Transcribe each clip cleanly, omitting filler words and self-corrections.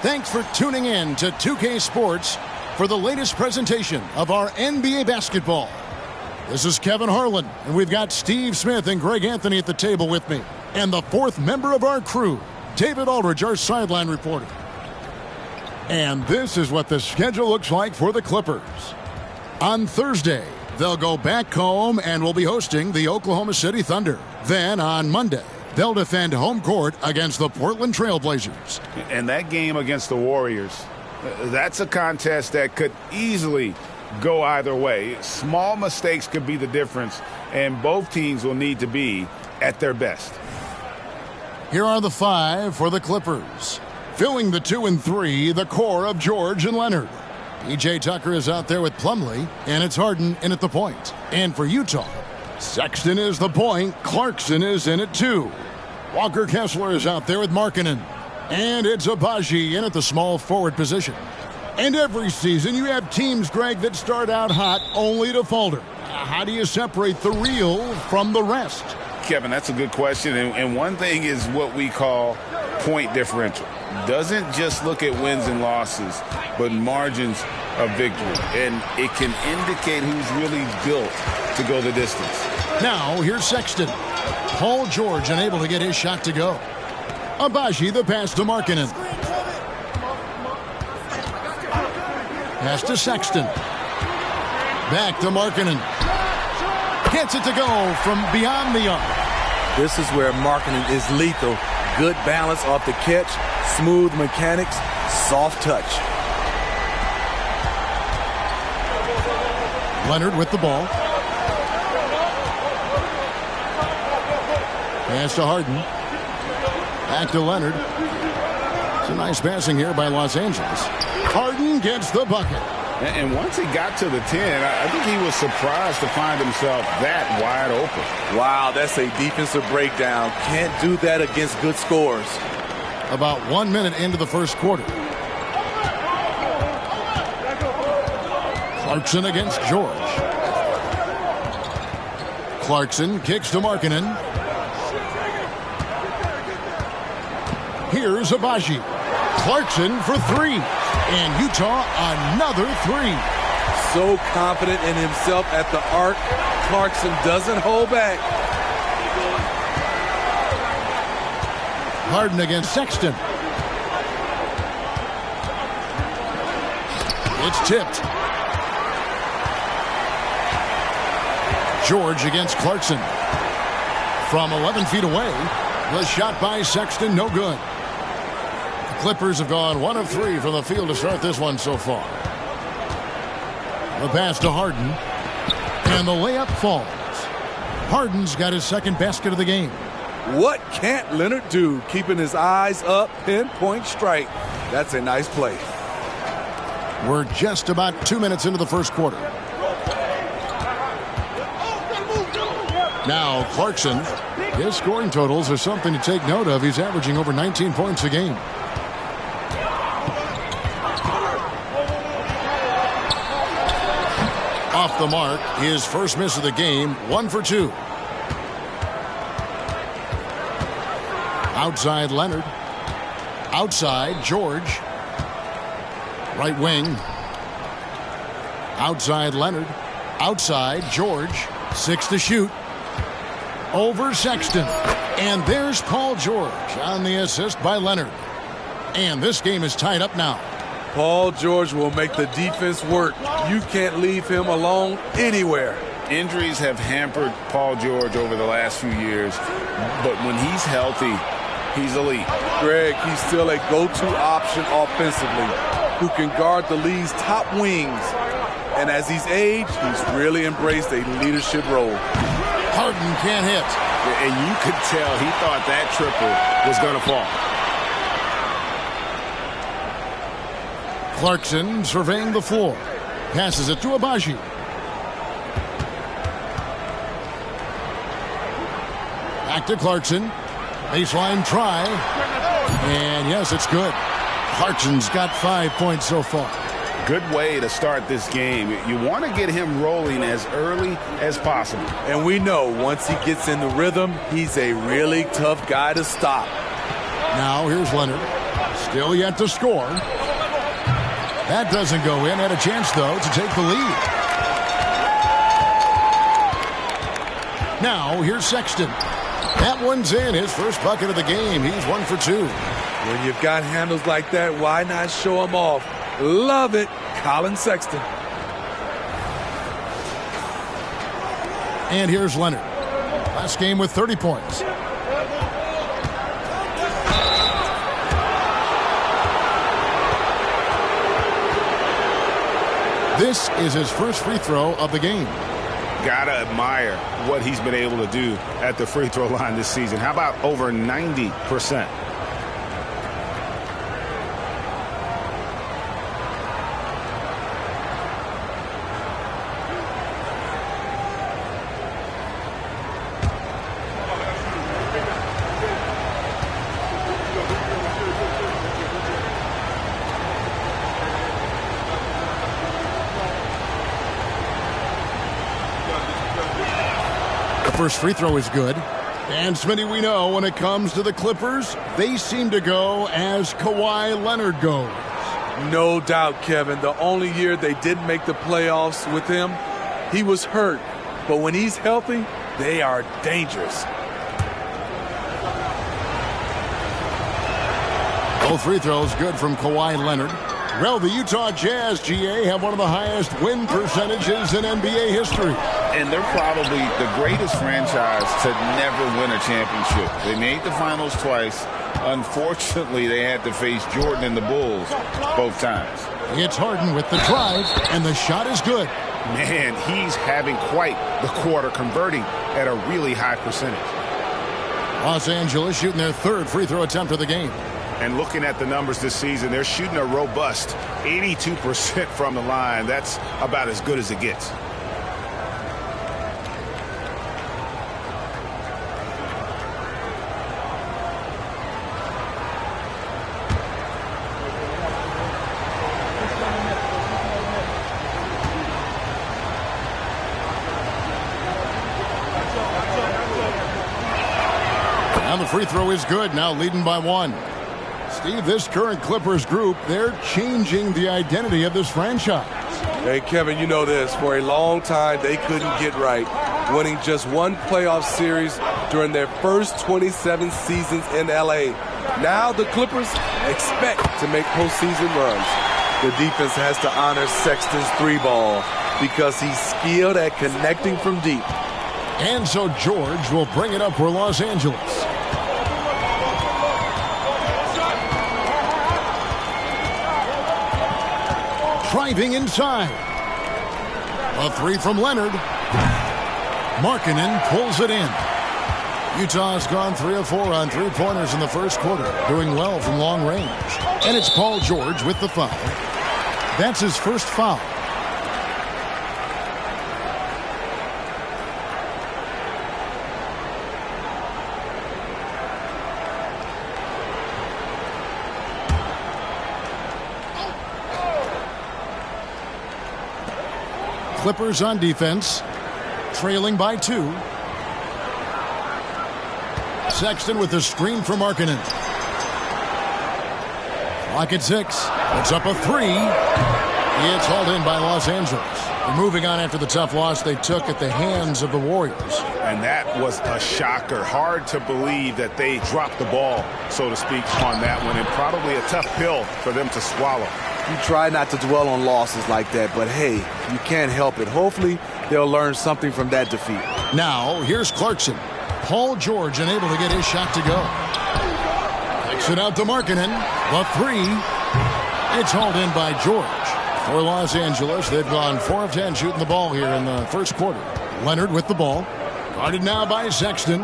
Thanks for tuning in to 2K Sports for the latest presentation of our NBA basketball. This is Kevin Harlan, and we've got Steve Smith and Greg Anthony at the table with me. And the fourth member of our crew, David Aldridge, our sideline reporter. And this is what the schedule looks like for the Clippers. On Thursday, they'll go back home and will be hosting the Oklahoma City Thunder. Then on Monday, they'll defend home court against the Portland Trail Blazers. And that game against the Warriors, that's a contest that could easily go either way. Small mistakes could be the difference, and both teams will need to be at their best. Here are the five for the Clippers. Filling the 2 and 3, the core of George and Leonard. P.J. Tucker is out there with Plumlee, and it's Harden in at the point. And for Utah, Sexton is the point. Clarkson is in at 2. Walker Kessler is out there with Markkanen. And it's Agbaji in at the small forward position. And every season you have teams, Greg, that start out hot only to falter. How do you separate the real from the rest? Kevin, that's a good question. And one thing is what we call point differential. Doesn't just look at wins and losses, but margins of victory. And it can indicate who's really built to go the distance. Now, here's Sexton. Paul George unable to get his shot to go. Agbaji, the pass to Markkanen. Pass to Sexton. Back to Markkanen. Gets it to go from beyond the arc. This is where Markkanen is lethal. Good balance off the catch, smooth mechanics, soft touch. Leonard with the ball. Pass to Harden. Back to Leonard. It's a nice passing here by Los Angeles. Harden gets the bucket. And once he got to the 10, I think he was surprised to find himself that wide open. Wow, that's a defensive breakdown. Can't do that against good scores. About 1 minute into the first quarter. Clarkson against George. Clarkson kicks to Markkanen. Here's Agbaji. Clarkson for 3. And Utah another 3. So confident in himself at the arc. Clarkson doesn't hold back. Harden against Sexton. It's tipped. George against Clarkson. From 11 feet away, the shot by Sexton, no good. Clippers have gone 1 of 3 from the field to start this one so far. The pass to Harden. And the layup falls. Harden's got his second basket of the game. What can't Leonard do? Keeping his eyes up, pinpoint strike. That's a nice play. We're just about 2 minutes into the first quarter. Now Clarkson. His scoring totals are something to take note of. He's averaging over 19 points a game. Off the mark, his first miss of the game, 1 for 2. Outside Leonard. Outside George. Right wing. Outside Leonard. Outside George. 6 to shoot. Over Sexton. And there's Paul George on the assist by Leonard. And this game is tied up now. Paul George will make the defense work. You can't leave him alone anywhere. Injuries have hampered Paul George over the last few years, but when he's healthy, he's elite. Greg, he's still a go-to option offensively who can guard the league's top wings. And as he's aged, he's really embraced a leadership role. Harden can't hit. And you could tell he thought that triple was going to fall. Clarkson surveying the floor. Passes it to Agbaji. Back to Clarkson. Baseline try. And yes, it's good. Clarkson's got 5 points so far. Good way to start this game. You want to get him rolling as early as possible. And we know once he gets in the rhythm, he's a really tough guy to stop. Now here's Leonard. Still yet to score. That doesn't go in. Had a chance, though, to take the lead. Now, here's Sexton. That one's in. His first bucket of the game. He's 1 for 2. When you've got handles like that, why not show them off? Love it, Collin Sexton. And here's Leonard. Last game with 30 points. This is his first free throw of the game. Gotta admire what he's been able to do at the free throw line this season. How about over 90%? First free throw is good. And Smitty, we know when it comes to the Clippers, they seem to go as Kawhi Leonard goes. No doubt, Kevin. The only year they didn't make the playoffs with him, he was hurt. But when he's healthy, they are dangerous. Both free throws good from Kawhi Leonard. Well, the Utah Jazz, GA, have one of the highest win percentages in NBA history. And they're probably the greatest franchise to never win a championship. They made the finals twice. Unfortunately, they had to face Jordan and the Bulls both times. It's Harden with the drive, and the shot is good. Man, he's having quite the quarter, converting at a really high percentage. Los Angeles shooting their third free throw attempt of the game. And looking at the numbers this season, they're shooting a robust 82% from the line. That's about as good as it gets. And the free throw is good, now leading by 1. Steve, this current Clippers group, they're changing the identity of this franchise. Hey, Kevin, you know this. For a long time, they couldn't get right, winning just one playoff series during their first 27 seasons in L.A. Now the Clippers expect to make postseason runs. The defense has to honor Sexton's 3-ball because he's skilled at connecting from deep. And so George will bring it up for Los Angeles. Driving inside. A 3 from Leonard. Markkanen pulls it in. Utah's gone 3 of 4 on three-pointers in the first quarter, doing well from long range. And it's Paul George with the foul. That's his first foul. Clippers on defense, trailing by 2. Sexton with the screen for Markkanen. Clock at 6. It's up a 3. It's hauled in by Los Angeles. They're moving on after the tough loss they took at the hands of the Warriors. And that was a shocker. Hard to believe that they dropped the ball, so to speak, on that one. And probably a tough pill for them to swallow. You try not to dwell on losses like that, but hey, you can't help it. Hopefully, they'll learn something from that defeat. Now, here's Clarkson. Paul George unable to get his shot to go. Kicks it out to Markkanen. The 3. It's hauled in by George. For Los Angeles, they've gone 4 of 10 shooting the ball here in the first quarter. Leonard with the ball. Guarded now by Sexton.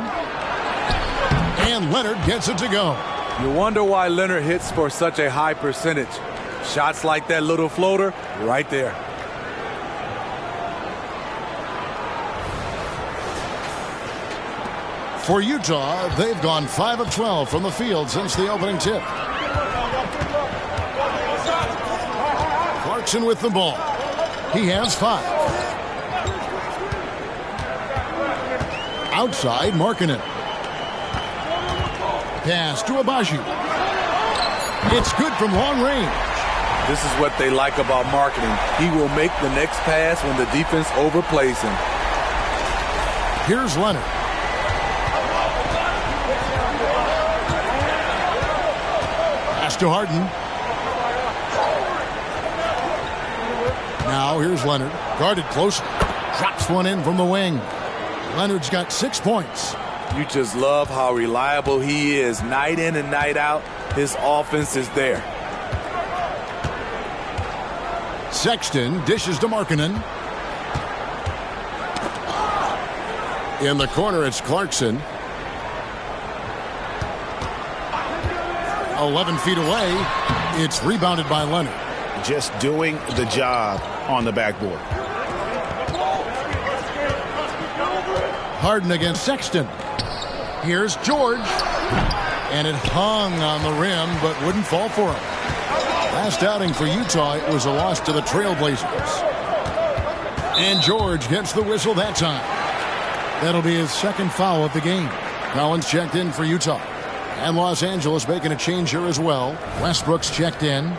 And Leonard gets it to go. You wonder why Leonard hits for such a high percentage. Shots like that little floater, right there. For Utah, they've gone 5 of 12 from the field since the opening tip. Clarkson with the ball. He has 5. Outside, Markkanen. Pass to Abaji. It's good from long range. This is what they like about marketing. He will make the next pass when the defense overplays him. Here's Leonard. Pass to Harden. Now here's Leonard. Guarded closely. Drops one in from the wing. Leonard's got 6 points. You just love how reliable he is. Night in and night out, his offense is there. Sexton dishes to Markkanen. In the corner, it's Clarkson. 11 feet away. It's rebounded by Leonard. Just doing the job on the backboard. Harden against Sexton. Here's George. And it hung on the rim, but wouldn't fall for him. Last outing for Utah, it was a loss to the Trailblazers. And George gets the whistle that time. That'll be his second foul of the game. Collins checked in for Utah. And Los Angeles making a change here as well. Westbrook's checked in.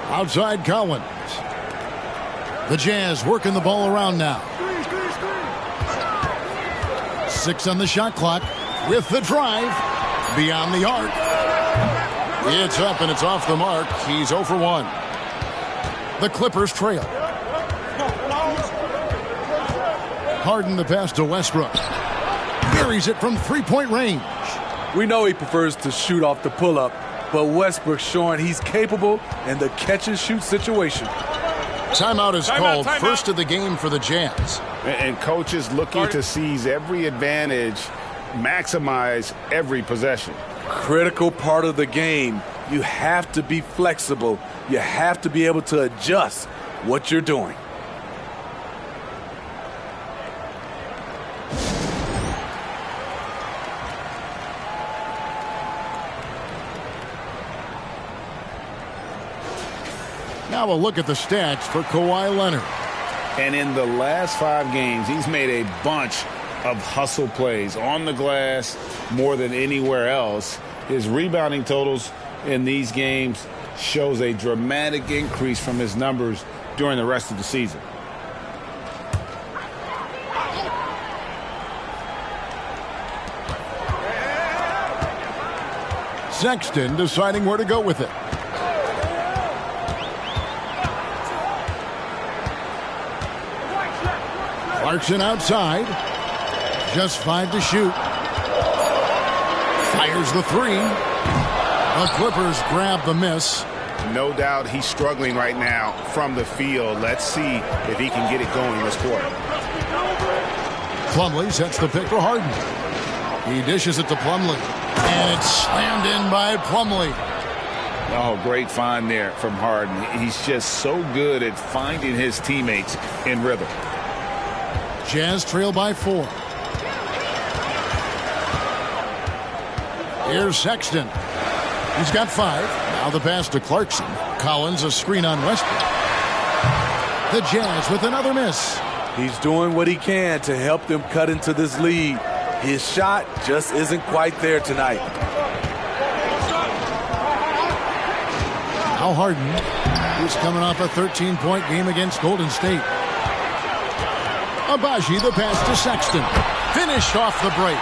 Outside Collins. The Jazz working the ball around now. 6 on the shot clock with the drive. Beyond the arc. It's up and it's off the mark. He's 0 for 1. The Clippers trail. Harden the pass to Westbrook. Buries it from three-point range. We know he prefers to shoot off the pull-up, but Westbrook showing he's capable in the catch-and-shoot situation. Timeout is called. First of the game for the Jazz. And coaches looking to seize every advantage, maximize every possession. Critical part of the game. You have to be flexible. You have to be able to adjust what you're doing. Now a look at the stats for Kawhi Leonard. And in the last 5 games, he's made a bunch of hustle plays on the glass more than anywhere else. His rebounding totals in these games shows a dramatic increase from his numbers during the rest of the season. Sexton deciding where to go with it. Clarkson outside. Just 5 to shoot. Fires the 3. The Clippers grab the miss. No doubt he's struggling right now from the field. Let's see if he can get it going this quarter. Plumlee sets the pick for Harden. He dishes it to Plumlee. And it's slammed in by Plumlee. Oh, great find there from Harden. He's just so good at finding his teammates in rhythm. Jazz trail by 4. Here's Sexton. He's got 5. Now the pass to Clarkson. Collins a screen on Westbrook. The Jazz with another miss. He's doing what he can to help them cut into this lead. His shot just isn't quite there tonight. Now Harden, who's coming off a 13-point game against Golden State. Agbaji the pass to Sexton. Finished off the break.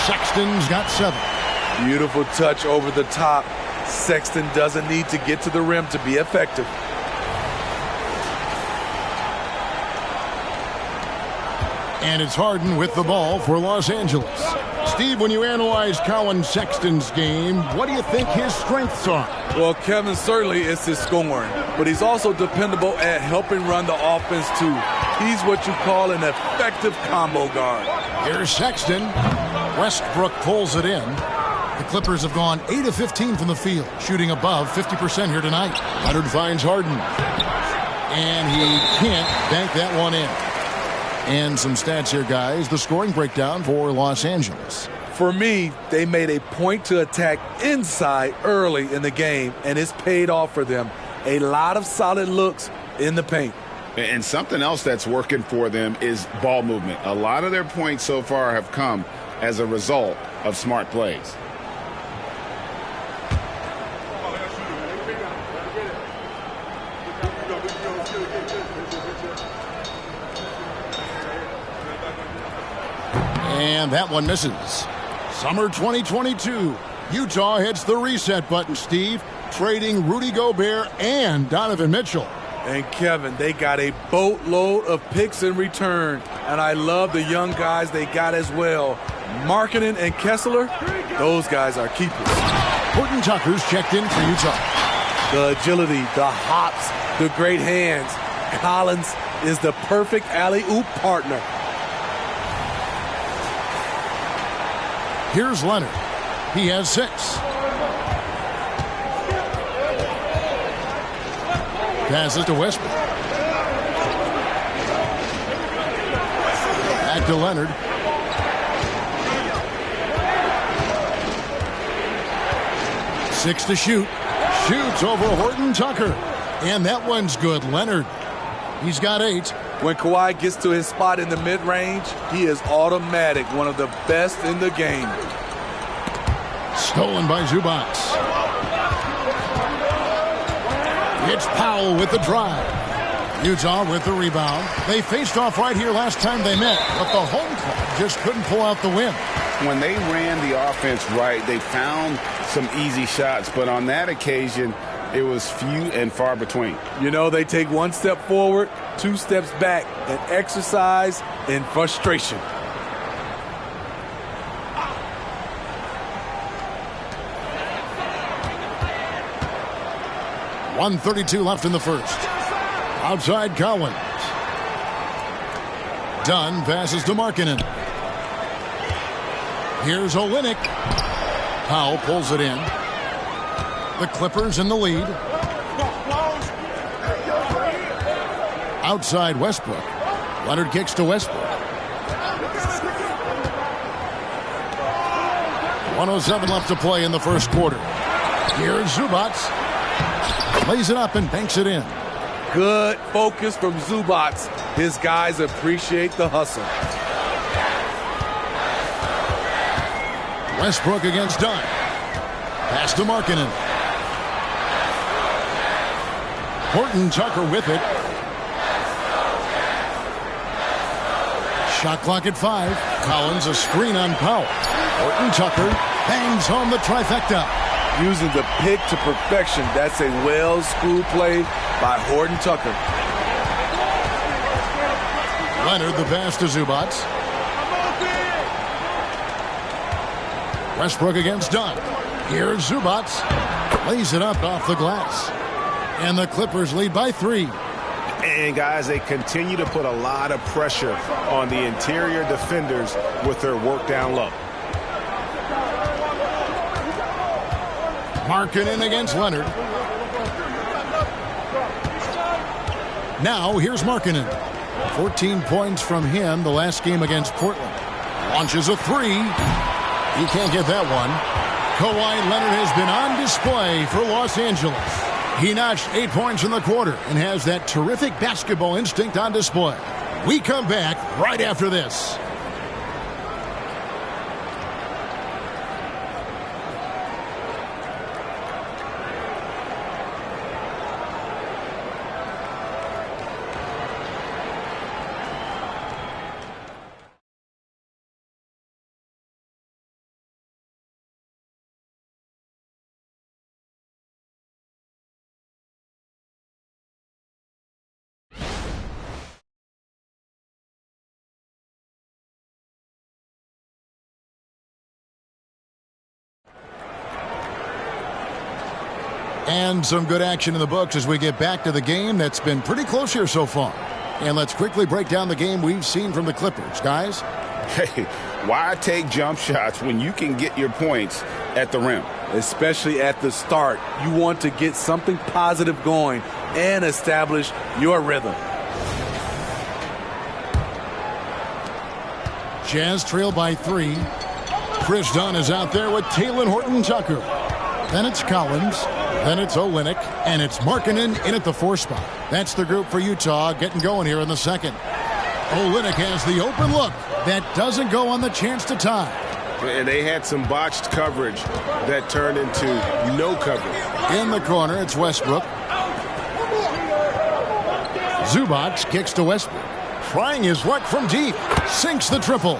Sexton's got 7. Beautiful touch over the top. Sexton doesn't need to get to the rim to be effective. And it's Harden with the ball for Los Angeles. Steve, when you analyze Collin Sexton's game, what do you think his strengths are? Well, Kevin, certainly it's his scoring, but he's also dependable at helping run the offense too. He's what you call an effective combo guard. Here's Sexton. Westbrook pulls it in. The Clippers have gone 8 of 15 from the field, shooting above 50% here tonight. Leonard finds Harden. And he can't bank that one in. And some stats here, guys. The scoring breakdown for Los Angeles. For me, they made a point to attack inside early in the game, and it's paid off for them. A lot of solid looks in the paint. And something else that's working for them is ball movement. A lot of their points so far have come as a result of smart plays. And that one misses. Summer 2022. Utah hits the reset button, Steve, trading Rudy Gobert and Donovan Mitchell. And Kevin, they got a boatload of picks in return. And I love the young guys they got as well. Markkanen and Kessler, those guys are keepers. Horton Tucker's checked in for Utah. The agility, the hops, the great hands. Collins is the perfect alley-oop partner. Here's Leonard. He has 6. Passes to Westbrook. Back to Leonard. Six to shoot. Shoots over Horton Tucker. And that one's good. Leonard. He's got 8. When Kawhi gets to his spot in the mid-range, he is automatic, one of the best in the game. Stolen by Zubac. It's Powell with the drive. Utah with the rebound. They faced off right here last time they met, but the home club just couldn't pull out the win. When they ran the offense right, they found some easy shots, but on that occasion, it was few and far between. You know, they take 1 step forward, 2 steps back, and exercise in frustration. .132 left in the first. Outside Collins. Dunn passes to Markkanen. Here's Olynyk. Powell pulls it in. The Clippers in the lead. Outside Westbrook. Leonard kicks to Westbrook. 1:07 left to play in the first quarter. Here's Zubac. Lays it up and banks it in. Good focus from Zubac. His guys appreciate the hustle. Westbrook against Dunn. Pass to Markkanen. Horton Tucker with it. Shot clock at 5. Collins a screen on Powell. Horton Tucker bangs home the trifecta. Using the pick to perfection. That's a well-schooled play by Horton Tucker. Leonard the pass to Zubac. Westbrook against Dunn. Here's Zubac. Lays it up off the glass. And the Clippers lead by 3. And guys, they continue to put a lot of pressure on the interior defenders with their work down low. Markkanen against Leonard. Now here's Markkanen. 14 points from him the last game against Portland. Launches a 3. He can't get that one. Kawhi Leonard has been on display for Los Angeles. He notched 8 points in the quarter and has that terrific basketball instinct on display. We come back right after this. And some good action in the books as we get back to the game that's been pretty close here so far. And let's quickly break down the game we've seen from the Clippers. Guys? Hey, why take jump shots when you can get your points at the rim? Especially at the start. You want to get something positive going and establish your rhythm. Jazz trail by 3. Chris Dunn is out there with Talen Horton Tucker. Then it's Collins. Then it's Olynyk, and it's Markkanen in at the 4 spot. That's the group for Utah getting going here in the second. Olynyk has the open look. That doesn't go on the chance to tie. And they had some botched coverage that turned into no coverage. In the corner, it's Westbrook. Zubac kicks to Westbrook. Trying his luck from deep. Sinks the triple.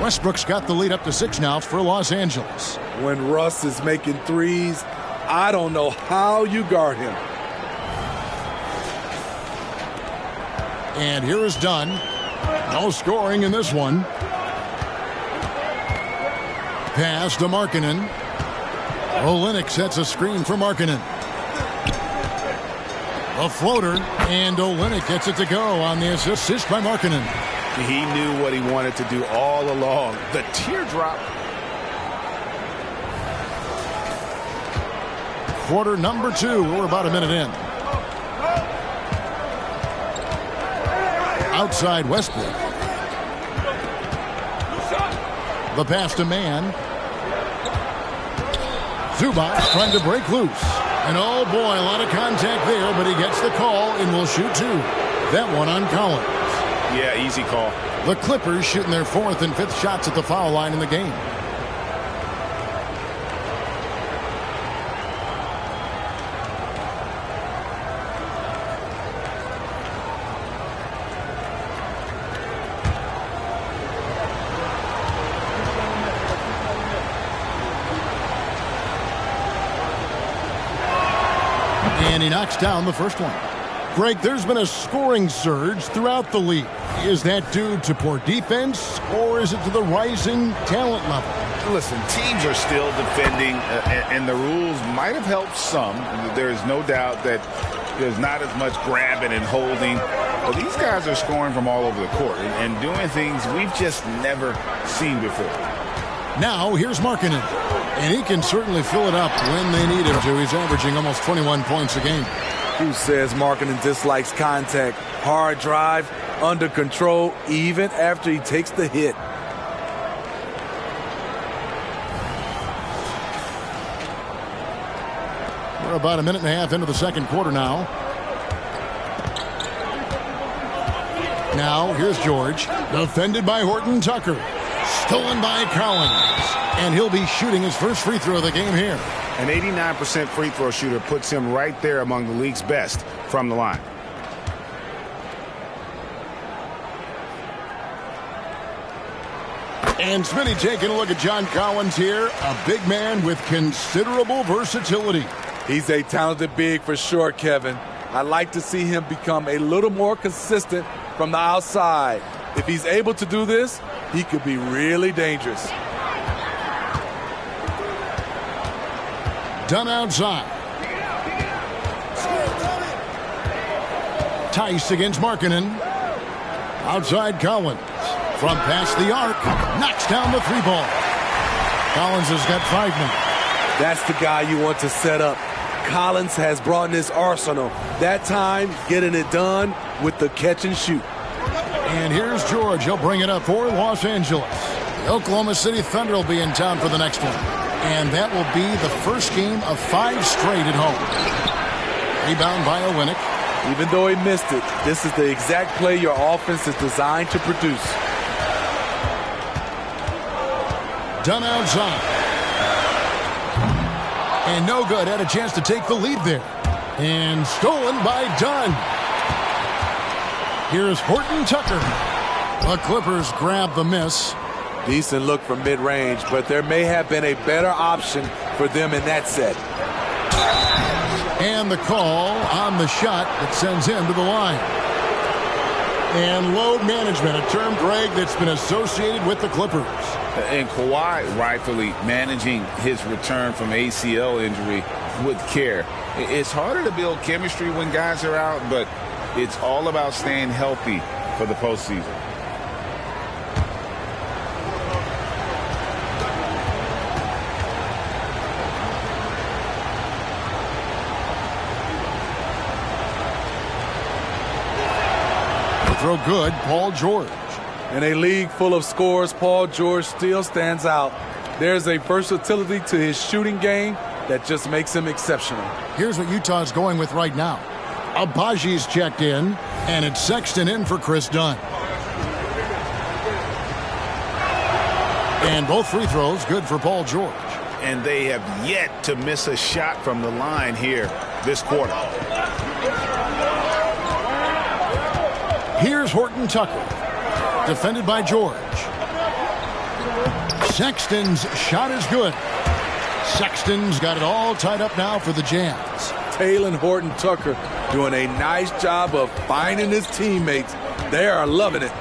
Westbrook's got the lead up to 6 now for Los Angeles. When Russ is making threes, I don't know how you guard him. And here is Dunn. No scoring in this one. Pass to Markkanen. Olynyk sets a screen for Markkanen. A floater, and Olynyk gets it to go on the assist by Markkanen. He knew what he wanted to do all along. The teardrop. Quarter number 2. We're about a minute in. Outside Westbrook. The pass to Mann. Zubac trying to break loose. And oh boy, a lot of contact there, but he gets the call and will shoot 2. That one on Collins. Yeah, easy call. The Clippers shooting their 4th and 5th shots at the foul line in the game. And he knocks down the first one. Greg, there's been a scoring surge throughout the league. Is that due to poor defense, or is it to the rising talent level? Listen, teams are still defending, and the rules might have helped some. There is no doubt that there's not as much grabbing and holding. But these guys are scoring from all over the court and doing things we've just never seen before. Now, here's Markkanen. And he can certainly fill it up when they need him to. He's averaging almost 21 points a game. Who says Markkanen dislikes contact? Hard drive, under control, even after he takes the hit. We're about a minute and a half into the second quarter now. Now, here's George. Defended by Horton Tucker. Stolen by Collins. And he'll be shooting his first free throw of the game here. An 89% free throw shooter puts him right there among the league's best from the line. And Smitty taking a look at John Collins here. A big man with considerable versatility. He's a talented big for sure, Kevin. I'd like to see him become a little more consistent from the outside. If he's able to do this, he could be really dangerous. Done outside. Tice against Markkanen. Outside Collins. From past the arc. Knocks down the 3-ball. Collins has got 5 now. That's the guy you want to set up. Collins has brought in his arsenal. That time, getting it done with the catch and shoot. And here's George. He'll bring it up for Los Angeles. The Oklahoma City Thunder will be in town for the next one. And that will be the first game of 5 straight at home. Rebound by Olynyk. Even though he missed it, this is the exact play your offense is designed to produce. Done outside. And no good. Had a chance to take the lead there. And stolen by Dunn. Here's Horton Tucker. The Clippers grab the miss. Decent look from mid-range, but there may have been a better option for them in that set. And the call on the shot that sends him to the line. And load management, a term, Greg, that's been associated with the Clippers. And Kawhi rightfully managing his return from ACL injury with care. It's harder to build chemistry when guys are out, but it's all about staying healthy for the postseason. Throw good, Paul George. In a league full of scores, Paul George still stands out. There's a versatility to his shooting game that just makes him exceptional. Here's what Utah's going with right now. Abaji's checked in, and it's Sexton in for Chris Dunn. And both free throws good for Paul George. And they have yet to miss a shot from the line here this quarter. Here's Horton Tucker, defended by George. Sexton's shot is good. Sexton's got it all tied up now for the Jazz. Talen Horton Tucker doing a nice job of finding his teammates. They are loving it.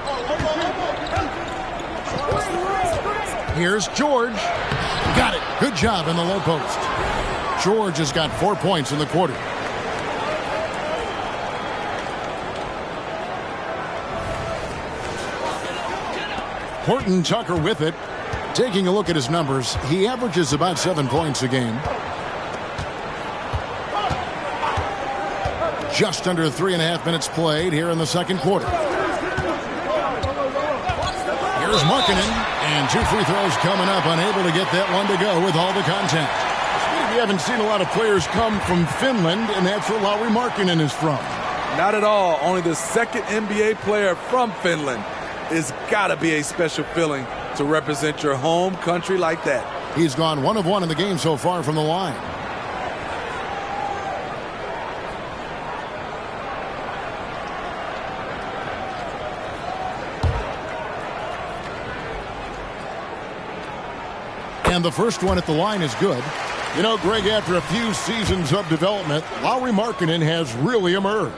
Here's George. Got it. Good job in the low post. George has got 4 points in the quarter. Horton Tucker with it. Taking a look at his numbers, he averages about 7 points a game. Just under 3.5 minutes played here in the second quarter. Here's Markkanen, and 2 free throws coming up, unable to get that one to go with all the contact. We haven't seen a lot of players come from Finland, and that's where Lauri Markkanen is from. Not at all. Only the second NBA player from Finland. It's got to be a special feeling to represent your home country like that. He's gone 1 of 1 in the game so far from the line. And the first one at the line is good. You know, Greg, after a few seasons of development, Lauri Markkanen has really emerged.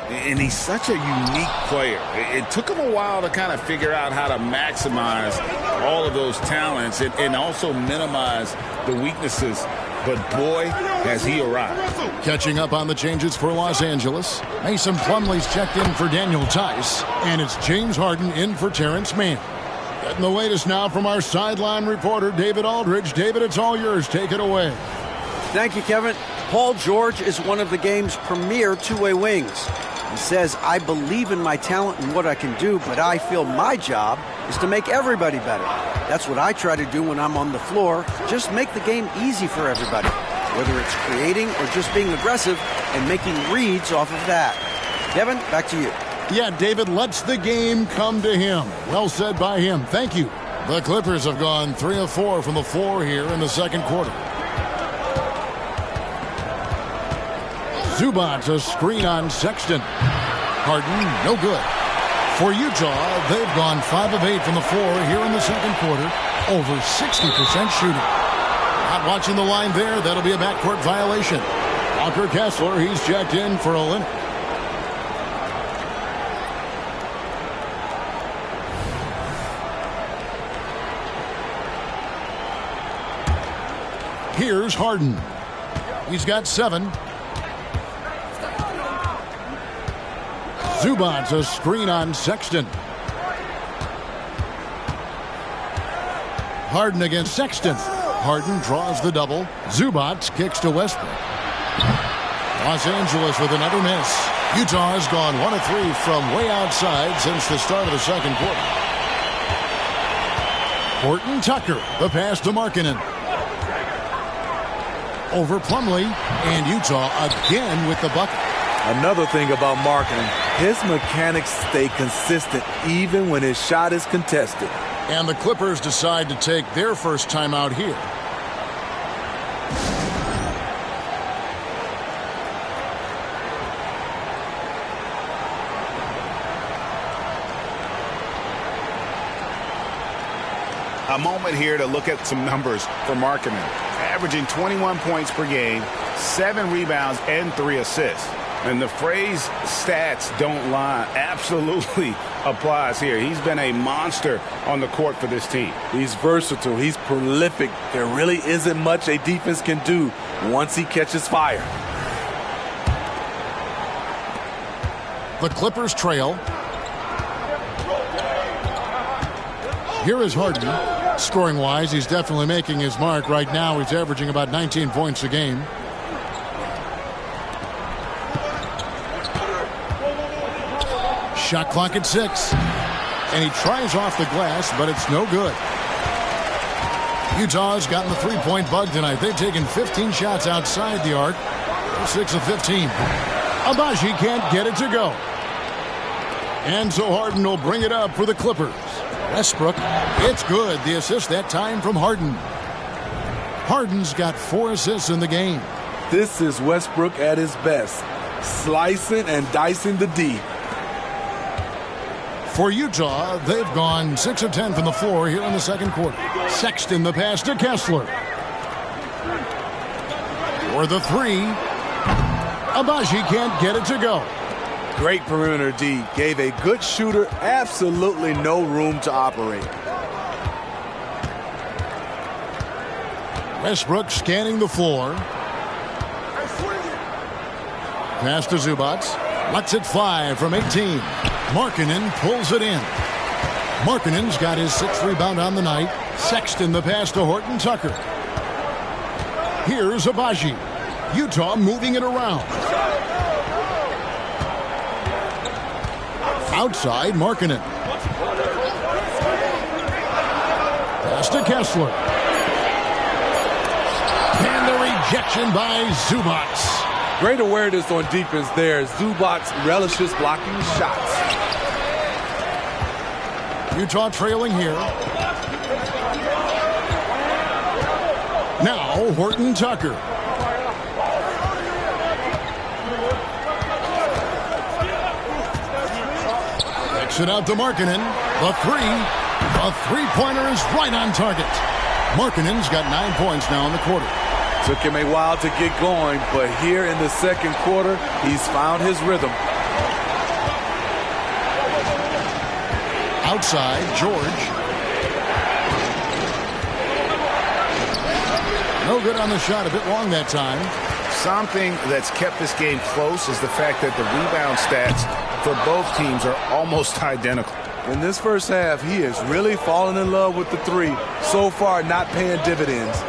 And he's such a unique player. It took him a while to kind of figure out how to maximize all of those talents and also minimize the weaknesses. But boy, has he arrived. Catching up on the changes for Los Angeles. Mason Plumlee's checked in for Daniel Tice. And it's James Harden in for Terrence Mann. Getting the latest now from our sideline reporter, David Aldridge. David, it's all yours. Take it away. Thank you, Kevin. Paul George is one of the game's premier two-way wings. He says, I believe in my talent and what I can do, but I feel my job is to make everybody better. That's what I try to do when I'm on the floor. Just make the game easy for everybody, whether it's creating or just being aggressive and making reads off of that. Kevin, back to you. Yeah, David lets the game come to him. Well said by him. Thank you. The Clippers have gone 3 of 4 from the floor here in the second quarter. Zubac, a screen on Sexton. Harden, no good. For Utah, they've gone 5 of 8 from the floor here in the second quarter. Over 60% shooting. Not watching the line there. That'll be a backcourt violation. Walker Kessler, he's checked in for Olynyk. Here's Harden. He's got 7. Zubac, a screen on Sexton. Harden against Sexton. Harden draws the double. Zubac kicks to Westbrook. Los Angeles with another miss. Utah has gone 1 of 3 from way outside since the start of the second quarter. Horton Tucker, the pass to Markkanen. Over Plumlee, and Utah again with the bucket. Another thing about Markkanen, his mechanics stay consistent even when his shot is contested. And the Clippers decide to take their first timeout here. A moment here to look at some numbers for Markkanen. Averaging 21 points per game, 7 rebounds, and 3 assists. And the phrase stats don't lie absolutely applies here. He's been a monster on the court for this team. He's versatile. He's prolific. There really isn't much a defense can do once he catches fire. The Clippers trail. Here is Harden. Scoring-wise, he's definitely making his mark. Right now, he's averaging about 19 points a game. Shot clock at 6. And he tries off the glass, but it's no good. Utah's gotten the three-point bug tonight. They've taken 15 shots outside the arc. 6 of 15. Agbaji can't get it to go. And so Harden will bring it up for the Clippers. Westbrook, it's good. The assist that time from Harden. Harden's got 4 assists in the game. This is Westbrook at his best, slicing and dicing the D. For Utah, they've gone 6 of 10 from the floor here in the second quarter. Sexton the pass to Kessler. For the three, Agbaji can't get it to go. Great perimeter D. Gave a good shooter absolutely no room to operate. Westbrook scanning the floor. Pass to Zubac. Lets it fly from 18. Markkanen pulls it in. Markkanen's got his 6th rebound on the night. Sexton the pass to Horton Tucker. Here's Agbaji. Utah moving it around. Outside, Markkanen. Pass to Kessler. And the rejection by Zubac. Great awareness on defense there. Zubac relishes blocking shots. Utah trailing here. Now Horton Tucker. Kicks it out to Markkanen. The three-pointer is right on target. Markkanen's got 9 points now in the quarter. Took him a while to get going, but here in the second quarter, he's found his rhythm. Outside, George. No good on the shot, a bit long that time. Something that's kept this game close is the fact that the rebound stats for both teams are almost identical. In this first half, he has really fallen in love with the three. So far, not paying dividends.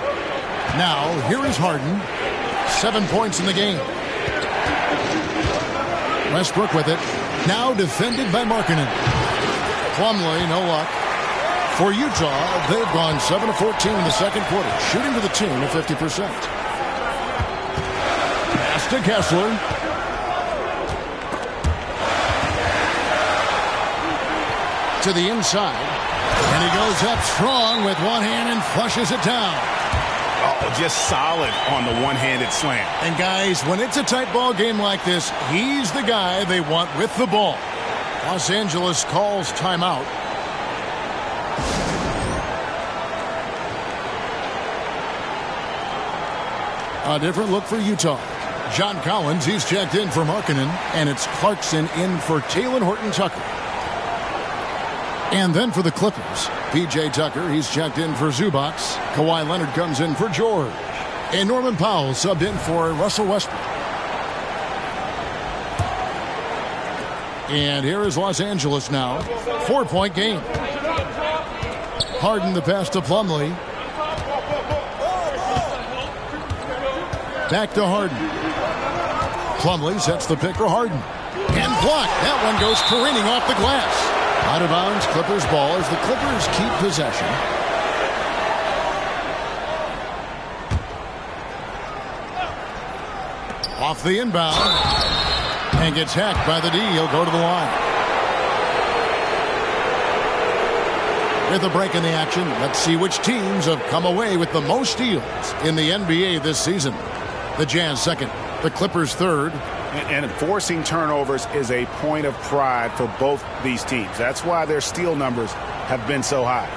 Now, here is Harden. 7 points in the game. Westbrook with it. Now defended by Markkanen. Plumlee, no luck. For Utah, they've gone 7 of 14 in the second quarter, shooting to the tune of 50%. Pass to Kessler. To the inside. And he goes up strong with one hand and flushes it down. Oh, just solid on the one-handed slam. And guys, when it's a tight ball game like this, he's the guy they want with the ball. Los Angeles calls timeout. A different look for Utah. John Collins, he's checked in for Markkanen, and it's Clarkson in for Talen Horton-Tucker. And then for the Clippers, P.J. Tucker, he's checked in for Zubac. Kawhi Leonard comes in for George. And Norman Powell subbed in for Russell Westbrook. And here is Los Angeles now. 4-point game. Harden the pass to Plumlee. Back to Harden. Plumlee sets the pick for Harden. And blocked. That one goes careening off the glass. Out of bounds, Clippers ball as the Clippers keep possession. Off the inbound. And gets hacked by the D. He'll go to the line. With a break in the action, let's see which teams have come away with the most steals in the NBA this season. The Jazz second, the Clippers third. And forcing turnovers is a point of pride for both these teams. That's why their steal numbers have been so high.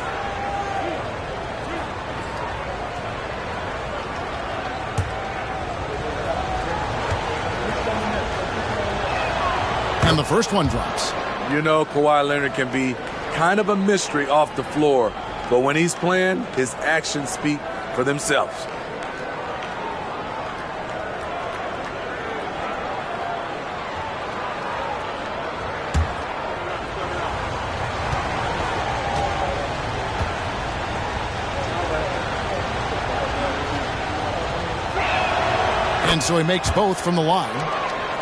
And the first one drops. You know, Kawhi Leonard can be kind of a mystery off the floor, but when he's playing, his actions speak for themselves. And so he makes both from the line.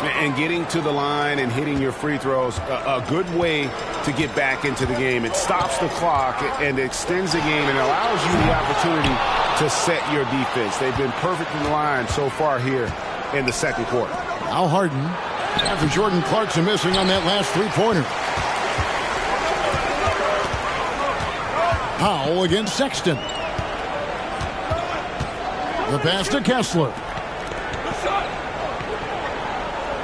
And getting to the line and hitting your free throws, a good way to get back into the game. It stops the clock and extends the game and allows you the opportunity to set your defense. They've been perfect in the line so far here in the second quarter. Now Harden, after Jordan Clarkson missing on that last three-pointer. Powell against Sexton. The pass to Kessler.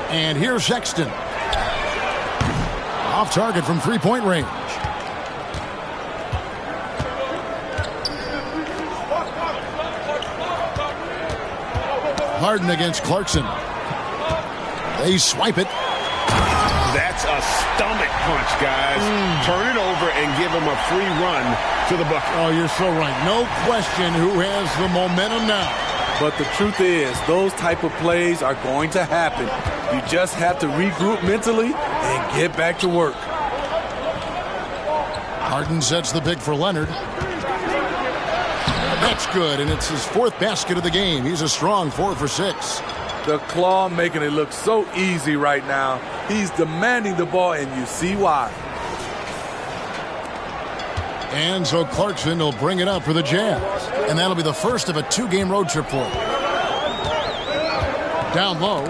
And here's Sexton. Off target from three-point range. Harden against Clarkson. They swipe it. That's a stomach punch, guys. Turn it over and give him a free run to the bucket. Oh, you're so right. No question who has the momentum now. But the truth is, those type of plays are going to happen. You just have to regroup mentally and get back to work. Harden sets the pick for Leonard. That's good, and it's his fourth basket of the game. He's a strong 4 for 6. The claw making it look so easy right now. He's demanding the ball, and you see why. And so Clarkson will bring it up for the Jazz. And that'll be the first of a 2-game road trip for him. Down low,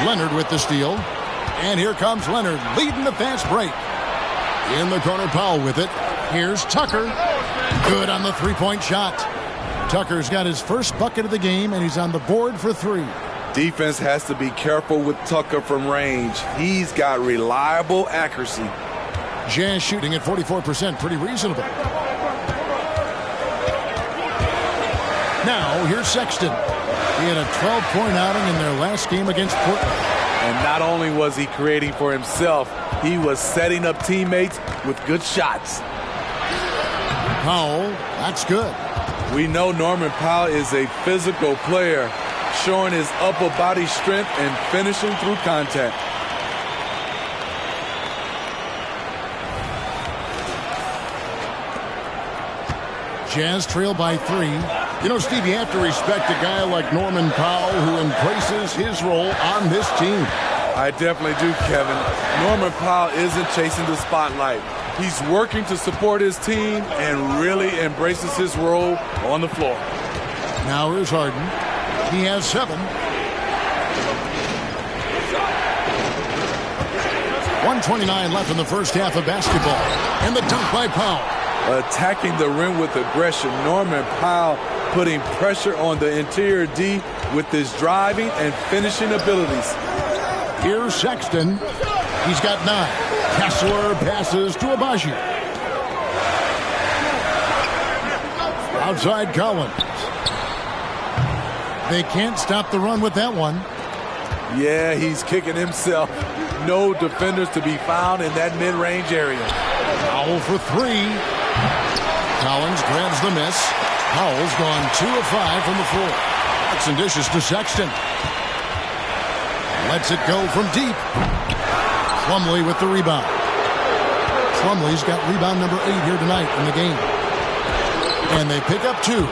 Leonard with the steal. And here comes Leonard leading the fast break. In the corner, Powell with it. Here's Tucker. Good on the three-point shot. Tucker's got his first bucket of the game, and he's on the board for 3. Defense has to be careful with Tucker from range. He's got reliable accuracy. Jazz shooting at 44%, pretty reasonable. Now, here's Sexton. He had a 12-point outing in their last game against Portland. And not only was he creating for himself, he was setting up teammates with good shots. Powell, that's good. We know Norman Powell is a physical player, showing his upper body strength and finishing through contact. Jazz trail by 3. You know, Steve, you have to respect a guy like Norman Powell who embraces his role on this team. I definitely do, Kevin. Norman Powell isn't chasing the spotlight. He's working to support his team and really embraces his role on the floor. Now here's Harden. He has 7. 1:29 left in the first half of basketball. And the dunk by Powell. Attacking the rim with aggression. Norman Powell putting pressure on the interior D with his driving and finishing abilities. Here's Sexton. He's got 9. Kessler passes to Abaji. Outside Collins. They can't stop the run with that one. Yeah, he's kicking himself. No defenders to be found in that mid-range area. Powell for 3. Collins grabs the miss. Powell's gone 2 of 5 from the floor. That's dishes to Sexton. Lets it go from deep. Plumlee with the rebound. Plumlee's got rebound number 8 here tonight in the game. And they pick up 2.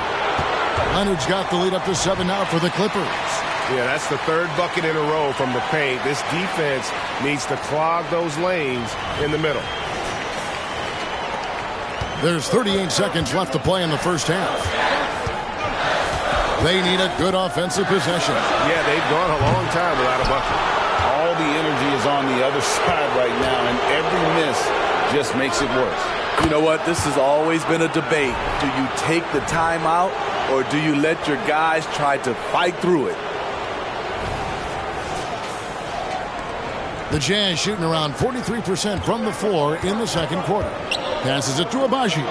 Leonard's got the lead up to 7 now for the Clippers. Yeah, that's the 3rd bucket in a row from the paint. This defense needs to clog those lanes in the middle. There's 38 seconds left to play in the first half. They need a good offensive possession. Yeah, they've gone a long time without a bucket. All the energy is on the other side right now, and every miss just makes it worse. You know what? This has always been a debate. Do you take the timeout, or do you let your guys try to fight through it? The Jazz shooting around 43% from the floor in the second quarter. Passes it to Abaji.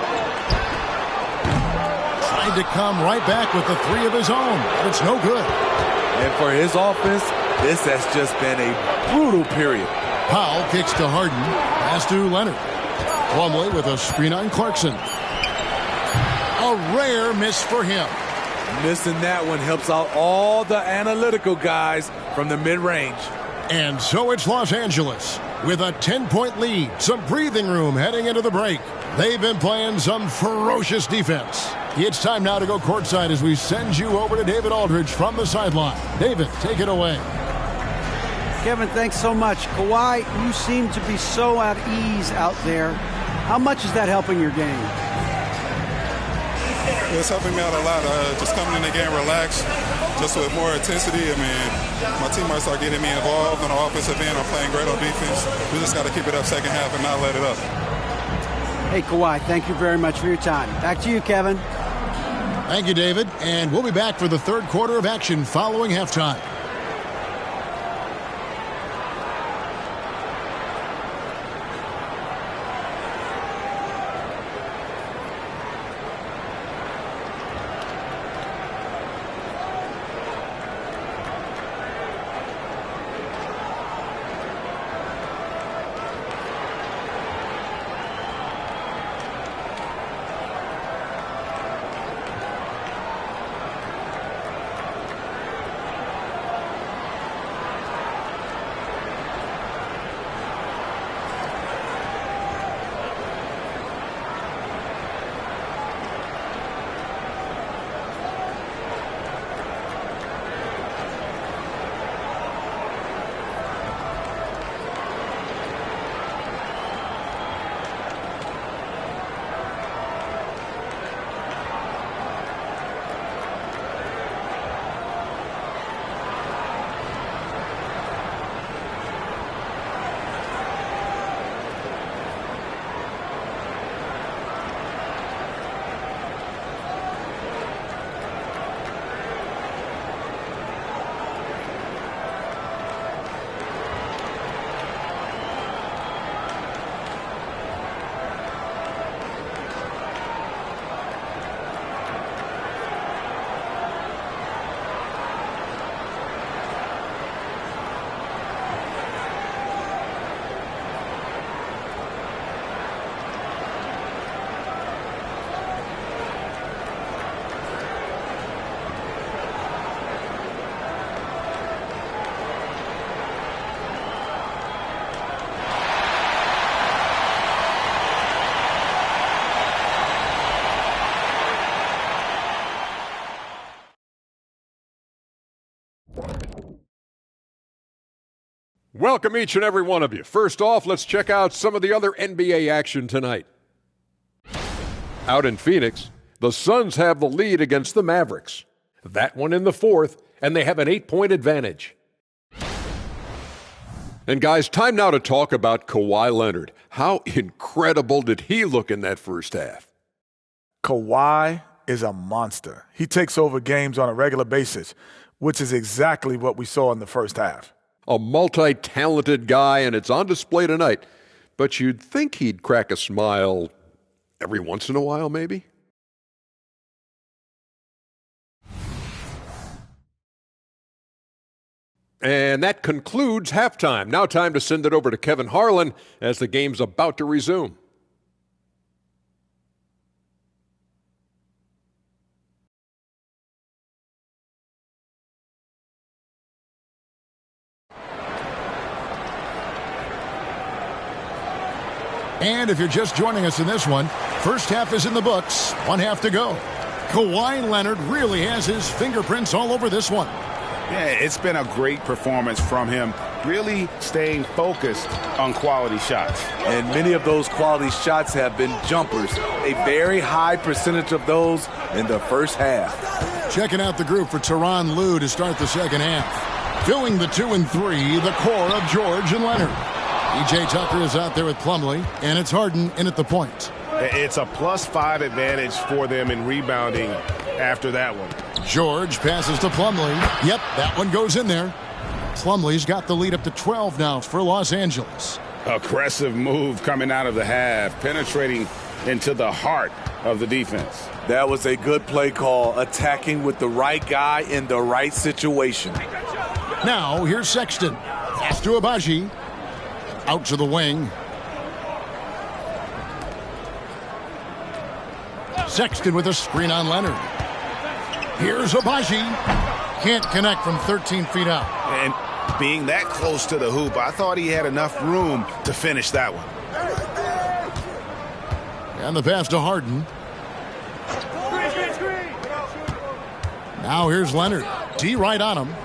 Tried to come right back with the 3 of his own, but it's no good. And for his offense, this has just been a brutal period. Powell kicks to Harden. Pass to Leonard. Plumlee with a screen on Clarkson. A rare miss for him. Missing that one helps out all the analytical guys from the mid-range. And so it's Los Angeles with a 10-point lead. Some breathing room heading into the break. They've been playing some ferocious defense. It's time now to go courtside as we send you over to David Aldridge from the sideline. David, take it away. Kevin, thanks so much. Kawhi, you seem to be so at ease out there. How much is that helping your game? It's helping me out a lot. Just coming in the game relaxed, just with more intensity. I mean, my teammates are getting me involved on the offensive end. I'm playing great on defense. We just got to keep it up second half and not let it up. Hey, Kawhi, thank you very much for your time. Back to you, Kevin. Thank you, David. And we'll be back for the third quarter of action following halftime. Welcome each and every one of you. First off, let's check out some of the other NBA action tonight. Out in Phoenix, the Suns have the lead against the Mavericks. That one in the fourth, and they have an 8-point advantage. And guys, time now to talk about Kawhi Leonard. How incredible did he look in that first half? Kawhi is a monster. He takes over games on a regular basis, which is exactly what we saw in the first half. A multi-talented guy, and it's on display tonight. But you'd think he'd crack a smile every once in a while, maybe? And that concludes halftime. Now time to send it over to Kevin Harlan as the game's about to resume. And if you're just joining us in this one, first half is in the books, one half to go. Kawhi Leonard really has his fingerprints all over this one. Yeah, it's been a great performance from him, really staying focused on quality shots. And many of those quality shots have been jumpers. A very high percentage of those in the first half. Checking out the group for Tyronn Lue to start the second half. Filling the 2 and 3, the core of George and Leonard. E.J. Tucker is out there with Plumlee, and it's Harden in at the point. It's a +5 advantage for them in rebounding after that one. George passes to Plumlee. Yep, that one goes in there. Plumlee's got the lead up to 12 now for Los Angeles. Aggressive move coming out of the half, penetrating into the heart of the defense. That was a good play call, attacking with the right guy in the right situation. Now, here's Sexton. Pass to Agbaji. Out to the wing. Sexton with a screen on Leonard. Here's Agbaji. Can't connect from 13 feet out. And being that close to the hoop, I thought he had enough room to finish that one. And the pass to Harden. Now here's Leonard. D right on him.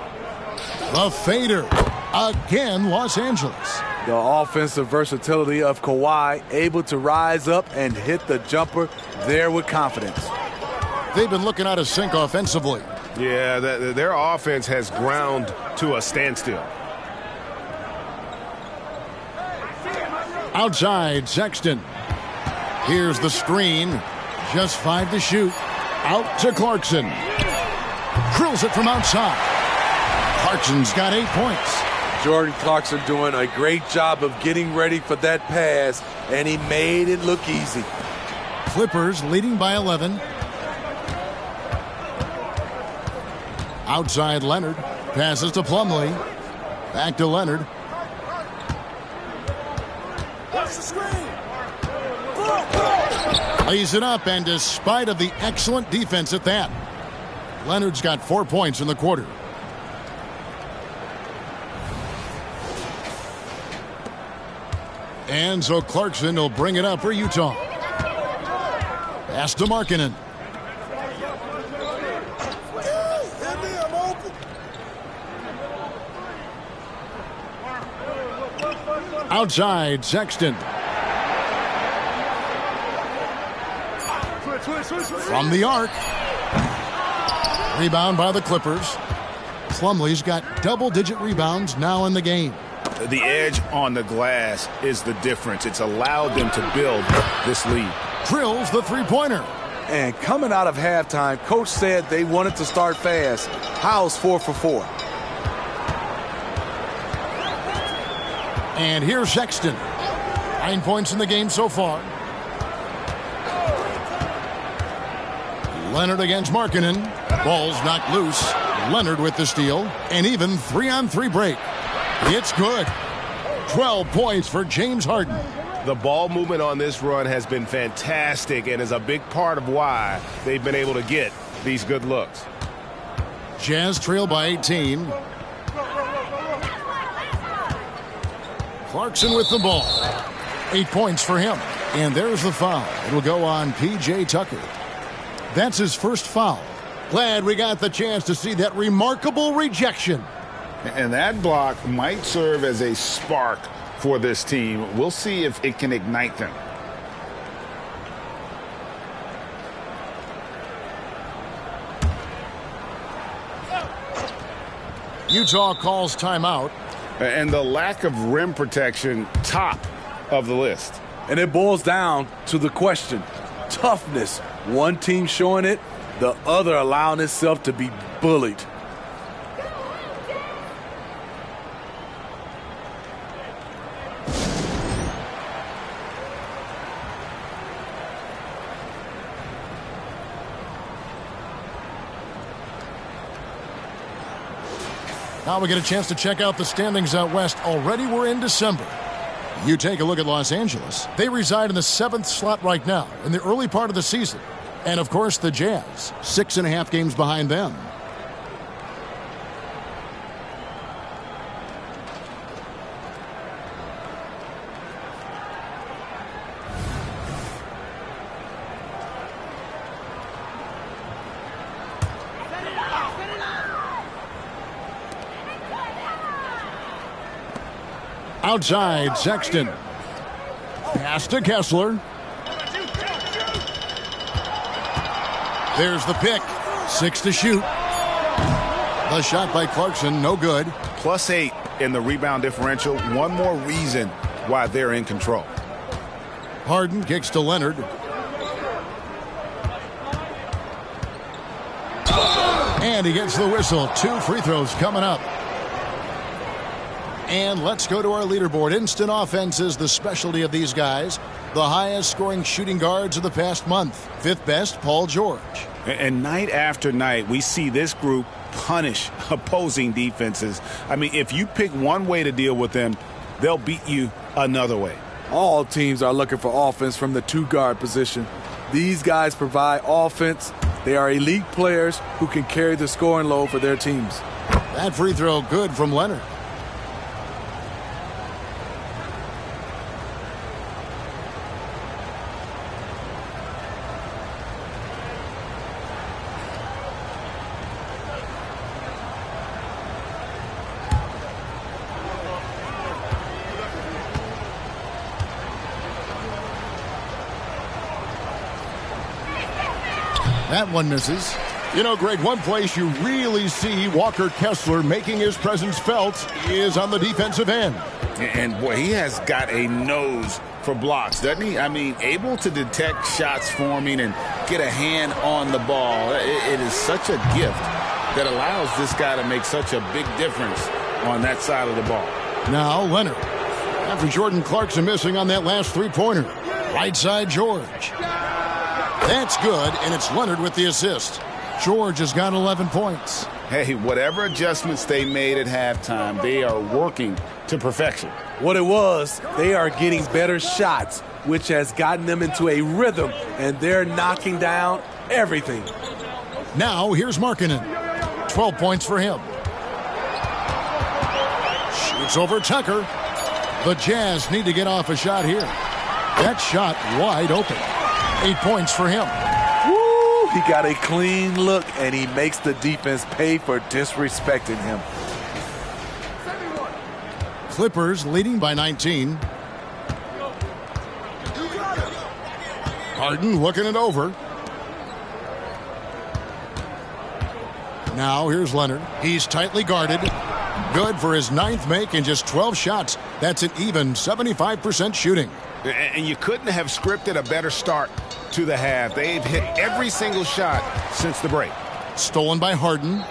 The fader. again, Los Angeles. The offensive versatility of Kawhi, able to rise up and hit the jumper there with confidence. They've been looking out of sync offensively. Yeah, their offense has ground to a standstill. Outside, Sexton. Here's the screen. Just 5 to shoot. Out to Clarkson. Drills it from outside. Clarkson's got 8 points. Jordan Clarkson doing a great job of getting ready for that pass, and he made it look easy. Clippers leading by 11. Outside Leonard. Passes to Plumlee. Back to Leonard. Lays it up, and despite of the excellent defense at that, Leonard's got 4 points in the quarter. And so Clarkson will bring it up for Utah. Pass to Markkanen. Outside, Sexton. From the arc. Rebound by the Clippers. Plumlee's got double-digit rebounds now in the game. The edge on the glass is the difference. It's allowed them to build this lead. Drills the three-pointer. And coming out of halftime, Coach said they wanted to start fast. How's 4 for 4? And here's Sexton. 9 points in the game so far. Leonard against Markkanen. Ball's knocked loose. Leonard with the steal. And even 3-on-3 break. It's good. 12 points for James Harden. The ball movement on this run has been fantastic and is a big part of why they've been able to get these good looks. Jazz trail by 18. Clarkson with the ball. 8 points for him. And there's the foul. It'll go on P.J. Tucker. That's his first foul. Glad we got the chance to see that remarkable rejection. And that block might serve as a spark for this team. We'll see if it can ignite them. Utah calls timeout. And the lack of rim protection, top of the list. And it boils down to the question. Toughness. One team showing it, the other allowing itself to be bullied. Now we get a chance to check out the standings out west. Already we're in December. You take a look at Los Angeles. They reside in the 7th slot right now in the early part of the season. And, of course, the Jazz, 6.5 games behind them. Outside, Sexton. Pass to Kessler. There's the pick. 6 to shoot. The shot by Clarkson, no good. +8 in the rebound differential. One more reason why they're in control. Harden kicks to Leonard. And he gets the whistle. 2 free throws coming up. And let's go to our leaderboard. Instant offense is the specialty of these guys. The highest scoring shooting guards of the past month. 5th best, Paul George. And night after night, we see this group punish opposing defenses. I mean, if you pick one way to deal with them, they'll beat you another way. All teams are looking for offense from the 2-guard position. These guys provide offense. They are elite players who can carry the scoring load for their teams. That free throw good from Leonard. That one misses. You know, Greg, one place you really see Walker Kessler making his presence felt is on the defensive end. And boy, he has got a nose for blocks, doesn't he? I mean, able to detect shots forming and get a hand on the ball. It is such a gift that allows this guy to make such a big difference on that side of the ball. Now Leonard. After Jordan Clarkson missing on that last three-pointer. Right side, George. That's good, and it's Leonard with the assist. George has got 11 points. Hey, whatever adjustments they made at halftime, they are working to perfection. What it was, they are getting better shots, which has gotten them into a rhythm, and they're knocking down everything. Now here's Markkanen. 12 points for him. Shoots over Tucker. The Jazz need to get off a shot here. That shot wide open. 8 points for him. Woo! He got a clean look, and he makes the defense pay for disrespecting him. Clippers leading by 19. Harden looking it over. Now here's Leonard. He's tightly guarded. Good for his 9th make and just 12 shots. That's an even 75% shooting. And you couldn't have scripted a better start to the half. They've hit every single shot since the break. Stolen by Harden.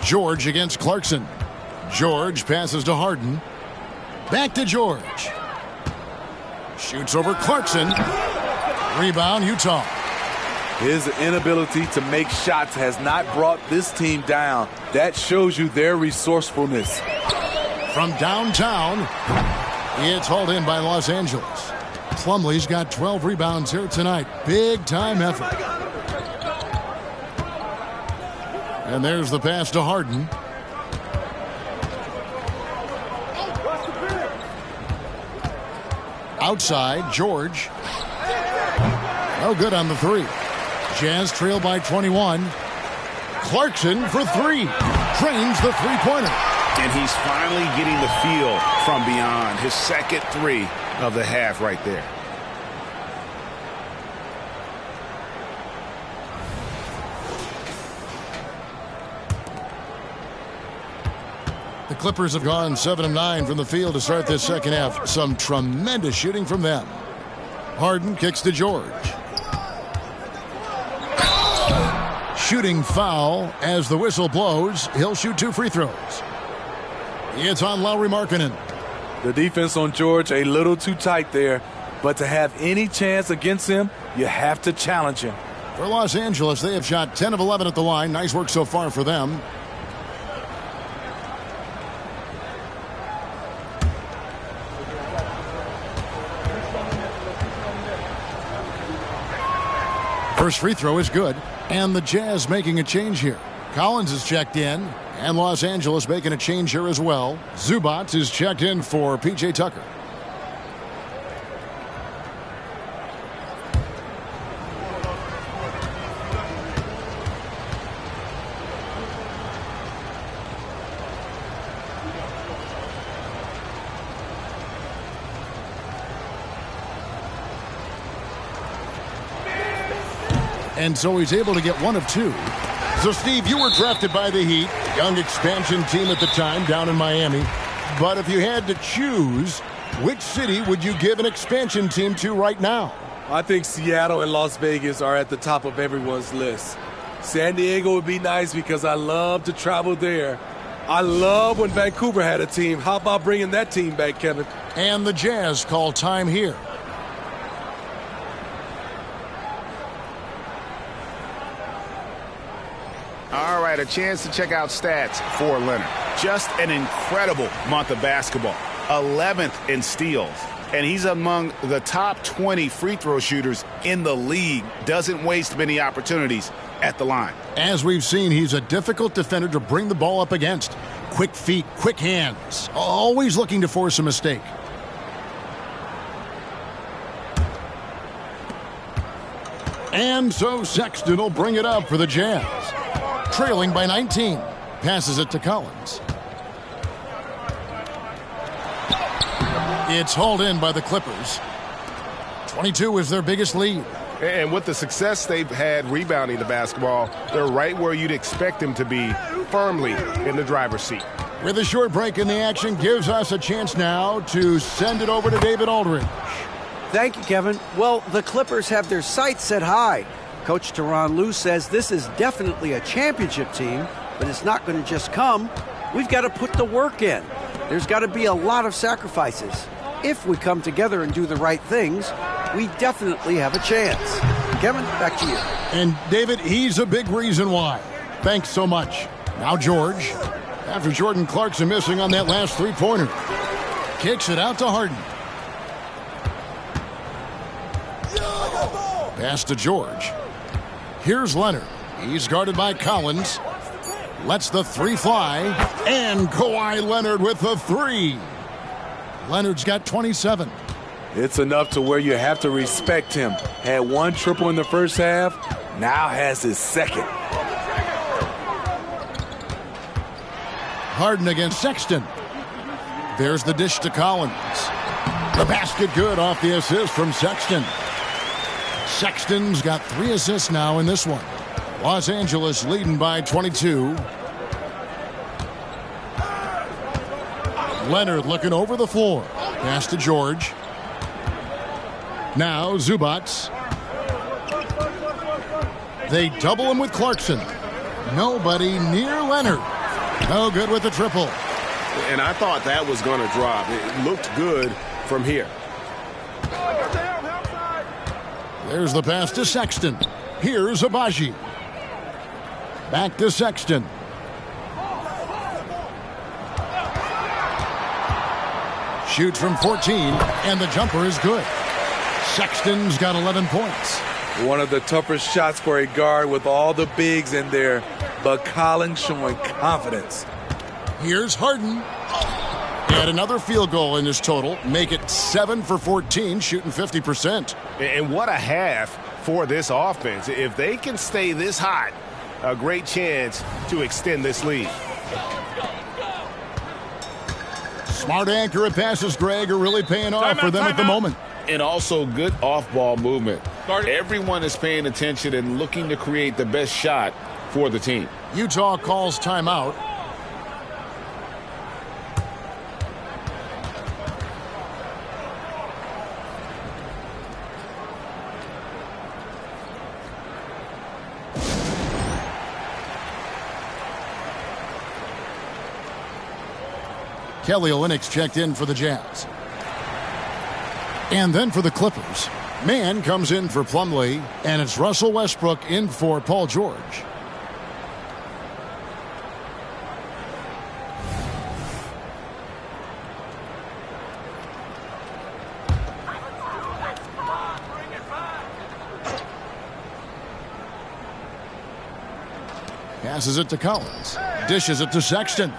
George against Clarkson. George passes to Harden. Back to George. Shoots over Clarkson. Rebound, Utah. His inability to make shots has not brought this team down. That shows you their resourcefulness. From downtown, it's hauled in by Los Angeles. Plumlee's got 12 rebounds here tonight. Big time effort. And there's the pass to Harden. Outside, George. No good on the three. Jazz trail by 21. Clarkson for three. Drains the three-pointer. And he's finally getting the feel from beyond. His second three of the half right there. The Clippers have gone 7 of 9 from the field to start this second half. Some tremendous shooting from them. Harden kicks to George. Shooting foul as the whistle blows. He'll shoot 2 free throws. It's on Lauri Markkanen. The defense on George a little too tight there, but to have any chance against him, you have to challenge him. For Los Angeles, they have shot 10 of 11 at the line. Nice work so far for them. First free throw is good, and the Jazz making a change here. Collins is checked in, and Los Angeles making a change here as well. Zubac is checked in for P.J. Tucker. And so he's able to get 1 of 2. So, Steve, you were drafted by the Heat, young expansion team at the time down in Miami. But if you had to choose, which city would you give an expansion team to right now? I think Seattle and Las Vegas are at the top of everyone's list. San Diego would be nice because I love to travel there. I love when Vancouver had a team. How about bringing that team back, Kevin? And the Jazz call time here. All right, a chance to check out stats for Leonard. Just an incredible month of basketball. 11th in steals. And he's among the top 20 free throw shooters in the league. Doesn't waste many opportunities at the line. As we've seen, he's a difficult defender to bring the ball up against. Quick feet, quick hands. Always looking to force a mistake. And so Sexton will bring it up for the Jazz. Trailing by 19. Passes it to Collins. It's hauled in by the Clippers. 22 is their biggest lead. And with the success they've had rebounding the basketball, they're right where you'd expect them to be, firmly in the driver's seat. With a short break in the action, gives us a chance now to send it over to David Aldridge. Thank you, Kevin. Well, the Clippers have their sights set high. Coach Tyronn Lue says this is definitely a championship team, but it's not going to just come. We've got to put the work in. There's got to be a lot of sacrifices. If we come together and do the right things, we definitely have a chance. Kevin, back to you. And David, he's a big reason why. Thanks so much. Now George, after Jordan Clarkson missing on that last three-pointer, kicks it out to Harden. Pass to George. Here's Leonard. He's guarded by Collins. Lets the three fly. And Kawhi Leonard with the three. Leonard's got 27. It's enough to where you have to respect him. Had one triple in the first half, now has his second. Harden against Sexton. There's the dish to Collins. The basket good off the assist from Sexton. Sexton's got 3 assists now in this one. Los Angeles leading by 22. Leonard looking over the floor. Pass to George. Now Zubac. They double him with Clarkson. Nobody near Leonard. No good with the triple. And I thought that was going to drop. It looked good from here. There's the pass to Sexton. Here's Abaji. Back to Sexton. Shoots from 14, and the jumper is good. Sexton's got 11 points. One of the toughest shots for a guard with all the bigs in there, but Collins showing confidence. Here's Harden. And another field goal in his total. Make it 7 for 14, shooting 50%. And what a half for this offense. If they can stay this hot, a great chance to extend this lead. Smart accurate passes, Greg, are really paying off for them at the moment. And also good off-ball movement. Everyone is paying attention and looking to create the best shot for the team. Utah calls timeout. Kelly Olynyk checked in for the Jazz. And then for the Clippers, Mann comes in for Plumlee, and it's Russell Westbrook in for Paul George. Passes it to Collins. Dishes it to Sexton.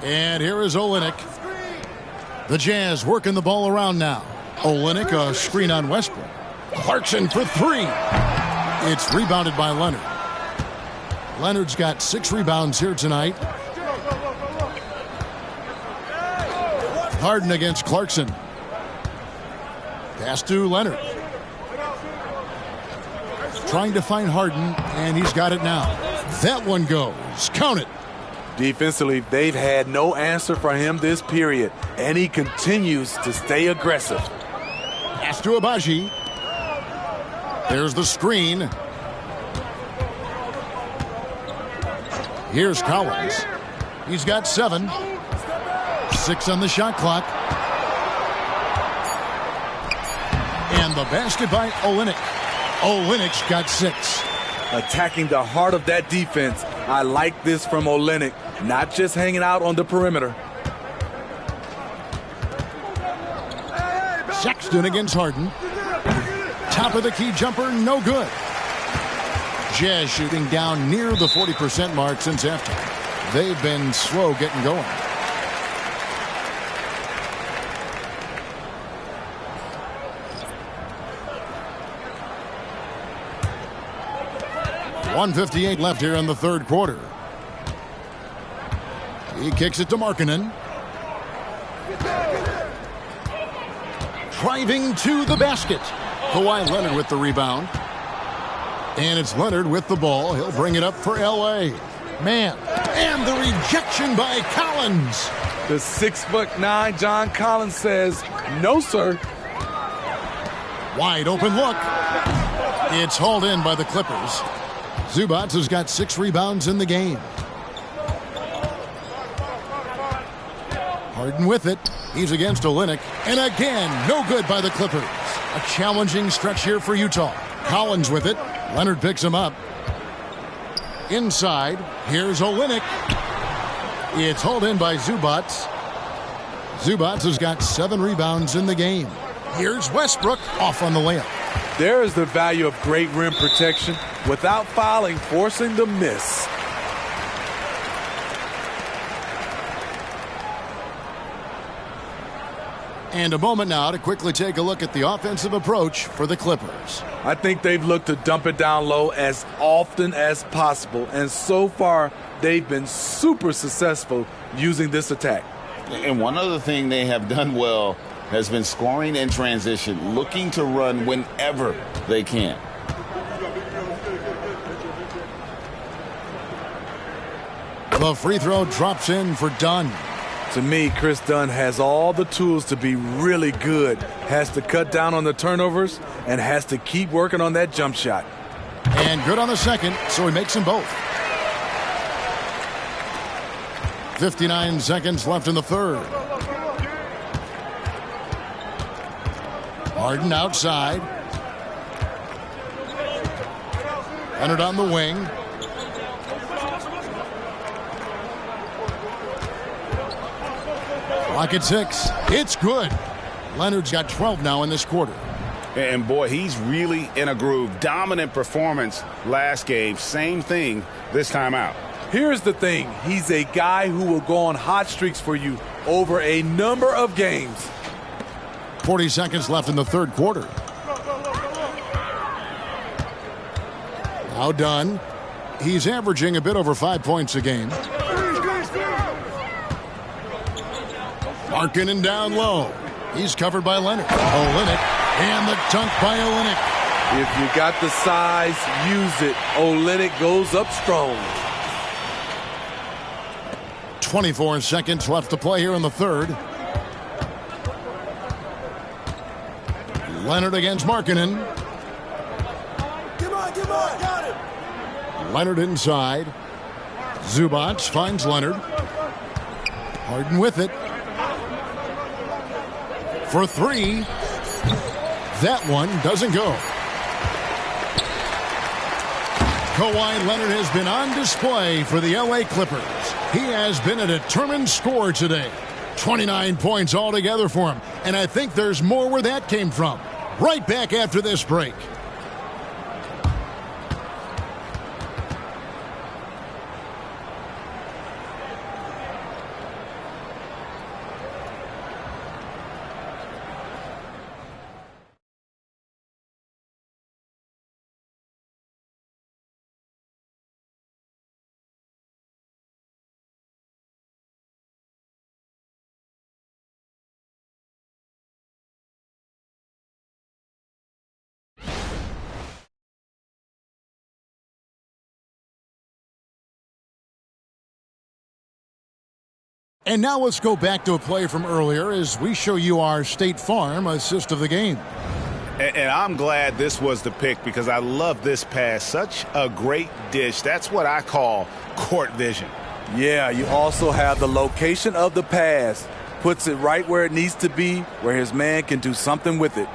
And here is Olynyk. The Jazz working the ball around now. Olynyk, a screen on Westbrook. Clarkson for three. It's rebounded by Leonard. Leonard's got 6 rebounds here tonight. Harden against Clarkson. Pass to Leonard. Trying to find Harden, and he's got it now. That one goes. Count it. Defensively, they've had no answer for him this period, and he continues to stay aggressive. Pass to Abaji. There's the screen. Here's Collins. He's got 7. 6 on the shot clock. And the basket by Olynyk. Olynyk's got 6. Attacking the heart of that defense. I like this from Olynyk. Not just hanging out on the perimeter. Sexton against Harden. Top of the key jumper, no good. Jazz shooting down near the 40% mark since halftime. They've been slow getting going. .158 left here in the third quarter. He kicks it to Markkanen. driving to the basket. Kawhi Leonard with the rebound. And it's Leonard with the ball. He'll bring it up for L.A. Man, and the rejection by Collins. The 6'9" John Collins says, no, sir. Wide open look. It's hauled in by the Clippers. Zubac has got 6 rebounds in the game. Harden with it. He's against Olynyk. And again, no good by the Clippers. A challenging stretch here for Utah. Collins with it. Leonard picks him up. Inside, here's Olynyk. It's hauled in by Zubac. Zubac has got 7 rebounds in the game. Here's Westbrook off on the layup. There is the value of great rim protection without fouling, forcing the miss. And a moment now to quickly take a look at the offensive approach for the Clippers. I think they've looked to dump it down low as often as possible, and so far they've been super successful using this attack. And one other thing they have done well has been scoring in transition, looking to run whenever they can. The free throw drops in for Dunn. To me, Chris Dunn has all the tools to be really good. Has to cut down on the turnovers and has to keep working on that jump shot. And good on the second, so he makes them both. 59 seconds left in the third. Harden outside. Leonard on the wing. Clock at 6. It's good. Leonard's got 12 now in this quarter. And boy, he's really in a groove. Dominant performance last game. Same thing this time out. Here's the thing. He's a guy who will go on hot streaks for you over a number of games. 40 seconds left in the third quarter. Now Dunn. He's averaging a bit over 5 points a game. Markkanen down low. He's covered by Leonard. Olynyk. And the dunk by Olynyk. If you got the size, use it. Olynyk goes up strong. 24 seconds left to play here in the third. Leonard against Markkanen. Got it. Leonard inside. Zubac finds Leonard. Harden with it. For 3. That one doesn't go. Kawhi Leonard has been on display for the LA Clippers. He has been a determined scorer today. 29 points altogether for him. And I think there's more where that came from. Right back after this break. And now let's go back to a play from earlier as we show you our State Farm assist of the game. And I'm glad this was the pick because I love this pass. Such a great dish. That's what I call court vision. Yeah, you also have the location of the pass. Puts it right where it needs to be, where his man can do something with it.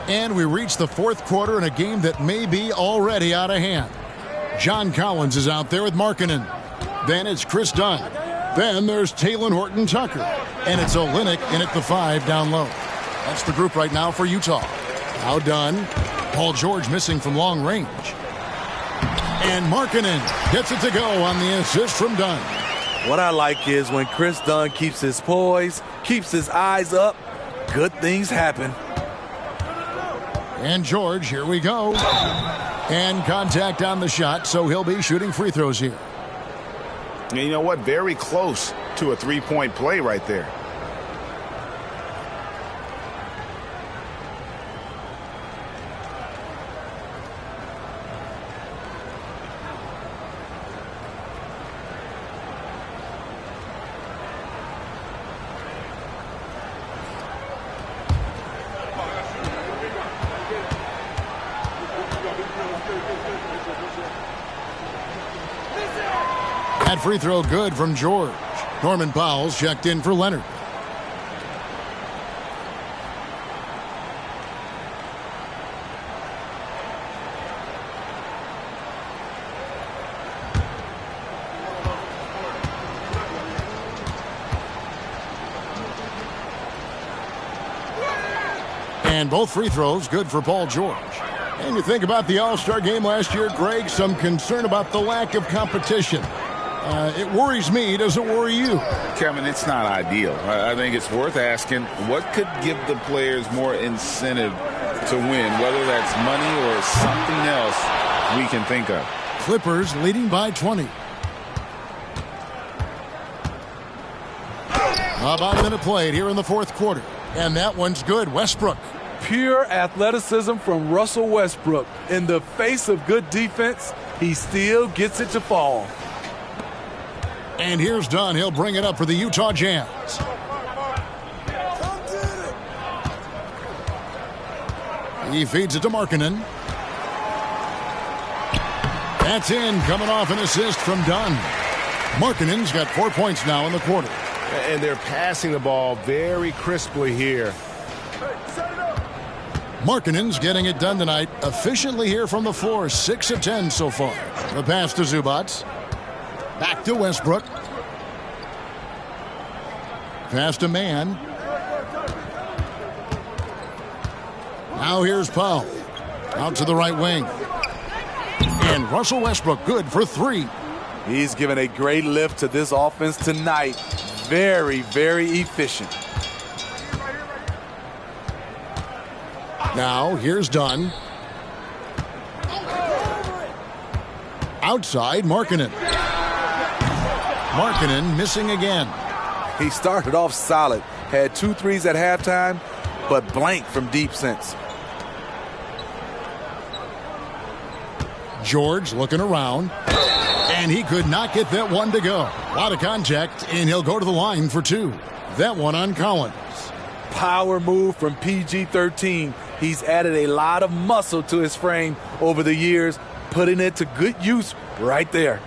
And we reach the fourth quarter in a game that may be already out of hand. John Collins is out there with Markkanen. Then it's Chris Dunn. Then there's Talen Horton-Tucker. And it's Olynyk in at the 5 down low. That's the group right now for Utah. Now Dunn. Paul George missing from long range. And Markkanen gets it to go on the assist from Dunn. What I like is when Chris Dunn keeps his poise, keeps his eyes up, good things happen. And George, here we go. And contact on the shot, so he'll be shooting free throws here. And you know what? Very close to a three-point play right there. That free throw good from George. Norman Powell's checked in for Leonard. And both free throws good for Paul George. And you think about the All-Star game last year, Greg, some concern about the lack of competition. It worries me. Does it worry you? Kevin, it's not ideal. I think it's worth asking what could give the players more incentive to win, whether that's money or something else we can think of. Clippers leading by 20. About a minute played here in the fourth quarter. And that one's good. Westbrook. Pure athleticism from Russell Westbrook. In the face of good defense, he still gets it to fall. And here's Dunn. He'll bring it up for the Utah Jazz. He feeds it to Markkanen. That's in, coming off an assist from Dunn. Markkanen's got 4 points now in the quarter. And they're passing the ball very crisply here. Markkanen's getting it done tonight efficiently here from the floor. 6 of 10 so far. The pass to Zubac. Back to Westbrook. Pass to Mann. Now here's Powell. Out to the right wing. And Russell Westbrook good for 3. He's given a great lift to this offense tonight. Very, very efficient. Now here's Dunn. Outside Markkanen. Markkanen missing again. He started off solid. Had 2 threes at halftime, but blank from deep since. George looking around. And he could not get that one to go. A lot of contact, and he'll go to the line for 2. That one on Collins. Power move from PG-13. He's added a lot of muscle to his frame over the years, putting it to good use right there.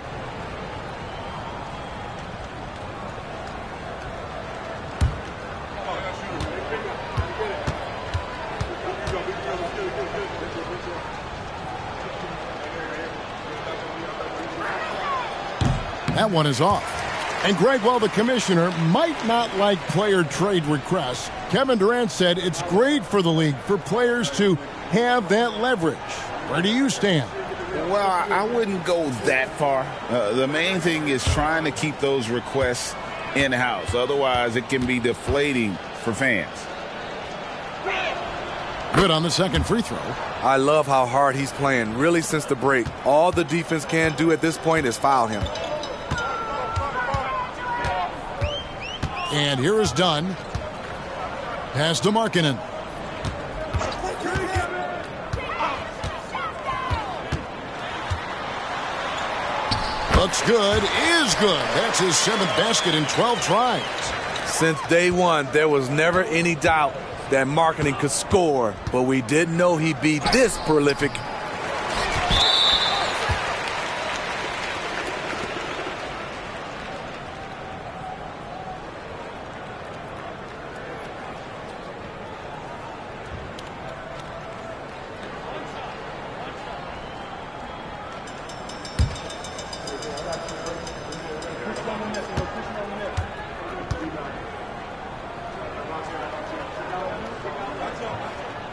That one is off. And Greg, while the commissioner might not like player trade requests, Kevin Durant said it's great for the league for players to have that leverage. Where do you stand? Well, I wouldn't go that far. The main thing is trying to keep those requests in-house. Otherwise, it can be deflating for fans. Good on the second free throw. I love how hard he's playing, really, since the break. All the defense can do at this point is foul him. And here is Dunn. Pass to Markkanen. Looks good, is good. That's his 7th basket in 12 tries. Since day one, there was never any doubt that Markkanen could score, but we didn't know he'd be this prolific.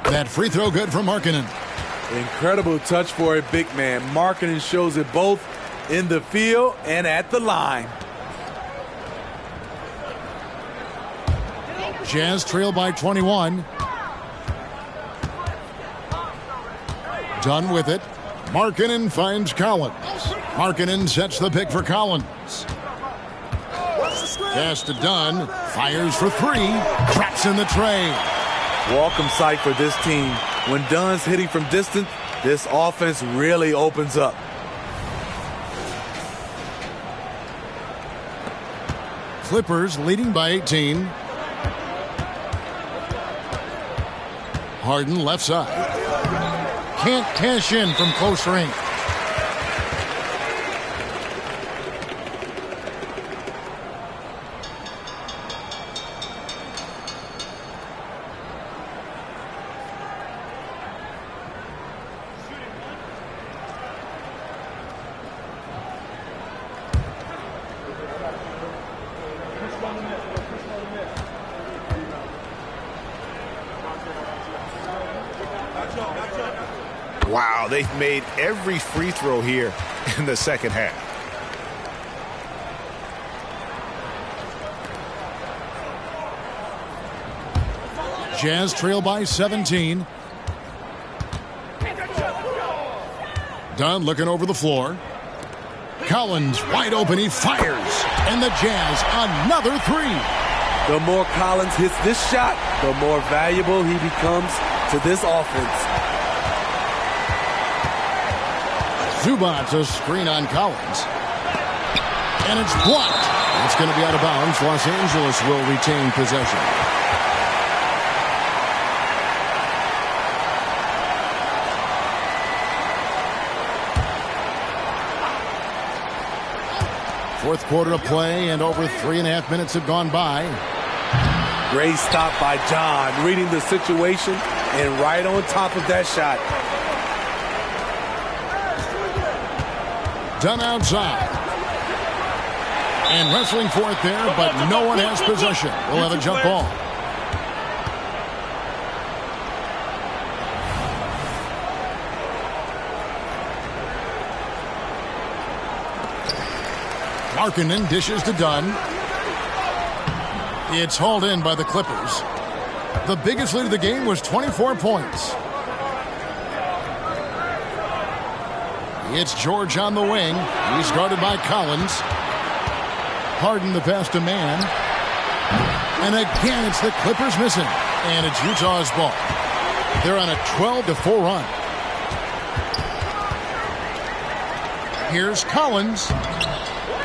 That free throw good from Markkanen. Incredible touch for a big man. Markkanen shows it both in the field and at the line. Jazz trail by 21. Done with it. Markkanen finds Collins. Markkanen sets the pick for Collins. Watch the screen. Pass to Dunn. Fires for three. Traps in the tray. Welcome sight for this team. When Dunn's hitting from distance, this offense really opens up. Clippers leading by 18. Harden left side. Can't cash in from close range. Wow, they've made every free throw here in the second half. Jazz trail by 17. Dunn looking over the floor. Collins wide open. He fires. And the Jazz another three. The more Collins hits this shot, the more valuable he becomes to this offense. Zubac a screen on Collins. And it's blocked. It's going to be out of bounds. Los Angeles will retain possession. Fourth quarter of play, and over 3.5 minutes have gone by. Great stop by John, reading the situation and right on top of that shot. Dunn outside. And wrestling for it there, but no one has possession. We'll have a jump ball. Markkanen dishes to Dunn. It's hauled in by the Clippers. The biggest lead of the game was 24 points. It's George on the wing. He's guarded by Collins. Harden the pass to Mann. And again, it's the Clippers missing. And it's Utah's ball. They're on a 12-4 run. Here's Collins.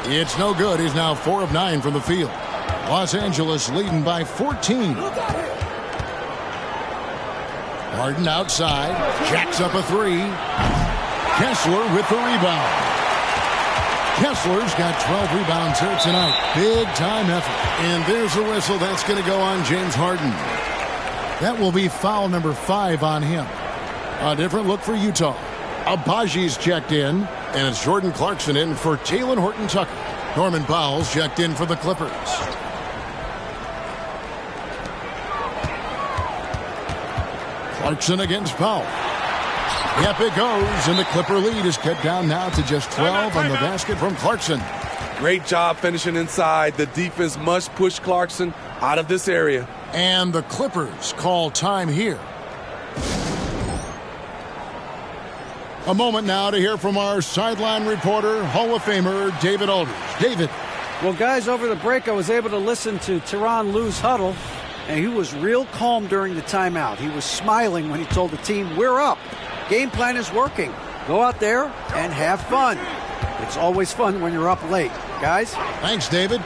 It's no good. He's now 4 of 9 from the field. Los Angeles leading by 14. Harden outside. Jacks up a three. Kessler with the rebound. Kessler's got 12 rebounds here tonight. Big time effort. And there's a whistle. That's going to go on James Harden. That will be foul number 5 on him. A different look for Utah. Abaji's checked in, and it's Jordan Clarkson in for Talen Horton-Tucker. Norman Powell's checked in for the Clippers. Clarkson against Powell. Yep, it goes, and the Clipper lead is kept down now to just 12 on the basket from Clarkson. Great job finishing inside. The defense must push Clarkson out of this area. And the Clippers call time here. A moment now to hear from our sideline reporter, Hall of Famer David Aldridge. David. Well, guys, over the break, I was able to listen to Tyronn Lue's huddle, and he was real calm during the timeout. He was smiling when he told the team, we're up. Game plan is working. Go out there and have fun. It's always fun when you're up late. Guys? Thanks, David.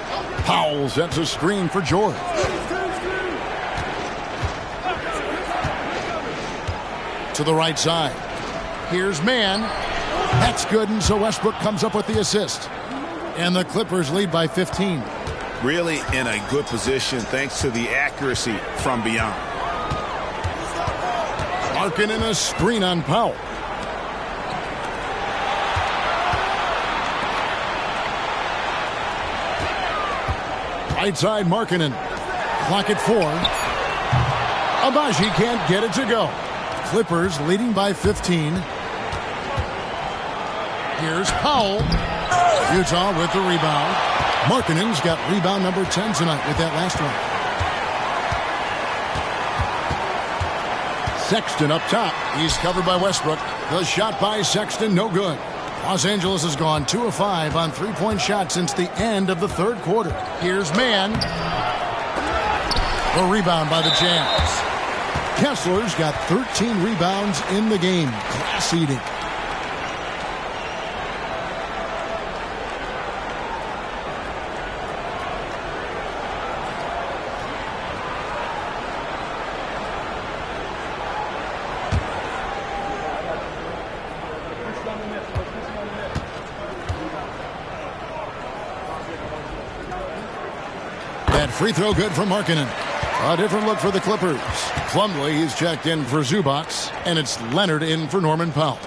Powell sets a screen for George. To the right side. Here's Mann. That's good, and so Westbrook comes up with the assist. And the Clippers lead by 15. Really in a good position thanks to the accuracy from beyond. Markkanen a screen on Powell. Right side Markkanen. Clock at 4. Abaji can't get it to go. Clippers leading by 15. Here's Powell. Utah with the rebound. Markkanen's got rebound number 10 tonight with that last one. Sexton up top. He's covered by Westbrook. The shot by Sexton, no good. Los Angeles has gone 2 of 5 on three-point shots since the end of the third quarter. Here's Mann. The rebound by the Jazz. Kessler's got 13 rebounds in the game. Class eating. That free throw good from Markkanen. A different look for the Clippers. Plumlee is checked in for Zubac, and it's Leonard in for Norman Powell.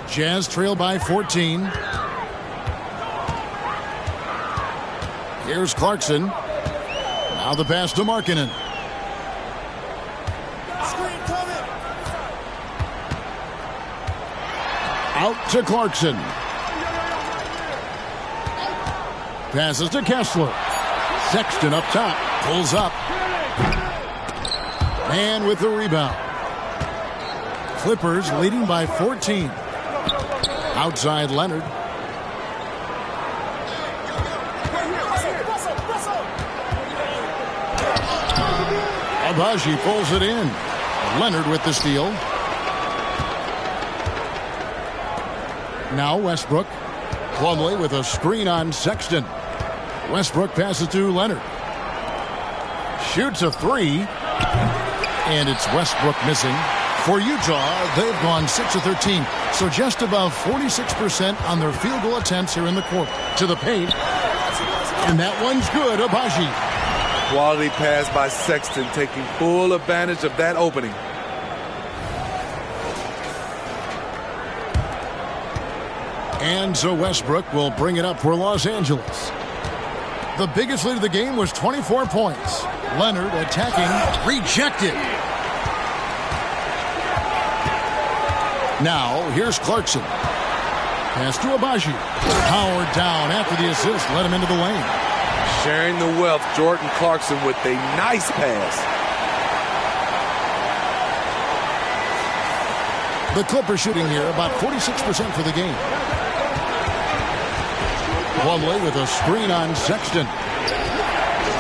Jazz trail by 14. Here's Clarkson. Now the pass to Markkanen. Out to Clarkson. Passes to Kessler. Sexton up top. Pulls up. And with the rebound. Clippers leading by 14. Outside Leonard. Agbaji pulls it in. Leonard with the steal. Now Westbrook. Plumlee with a screen on Sexton. Westbrook passes to Leonard. Shoots a three. And it's Westbrook missing. For Utah, they've gone 6 of 13. So just above 46% on their field goal attempts here in the court. To the paint. And that one's good. Agbaji. Quality pass by Sexton, taking full advantage of that opening. And so Westbrook will bring it up for Los Angeles. The biggest lead of the game was 24 points. Leonard attacking. Rejected. Now, here's Clarkson. Pass to Agbaji. Powered down after the assist. Let him into the lane. Sharing the wealth, Jordan Clarkson with a nice pass. The Clippers shooting here about 46% for the game. Plumlee with a screen on Sexton.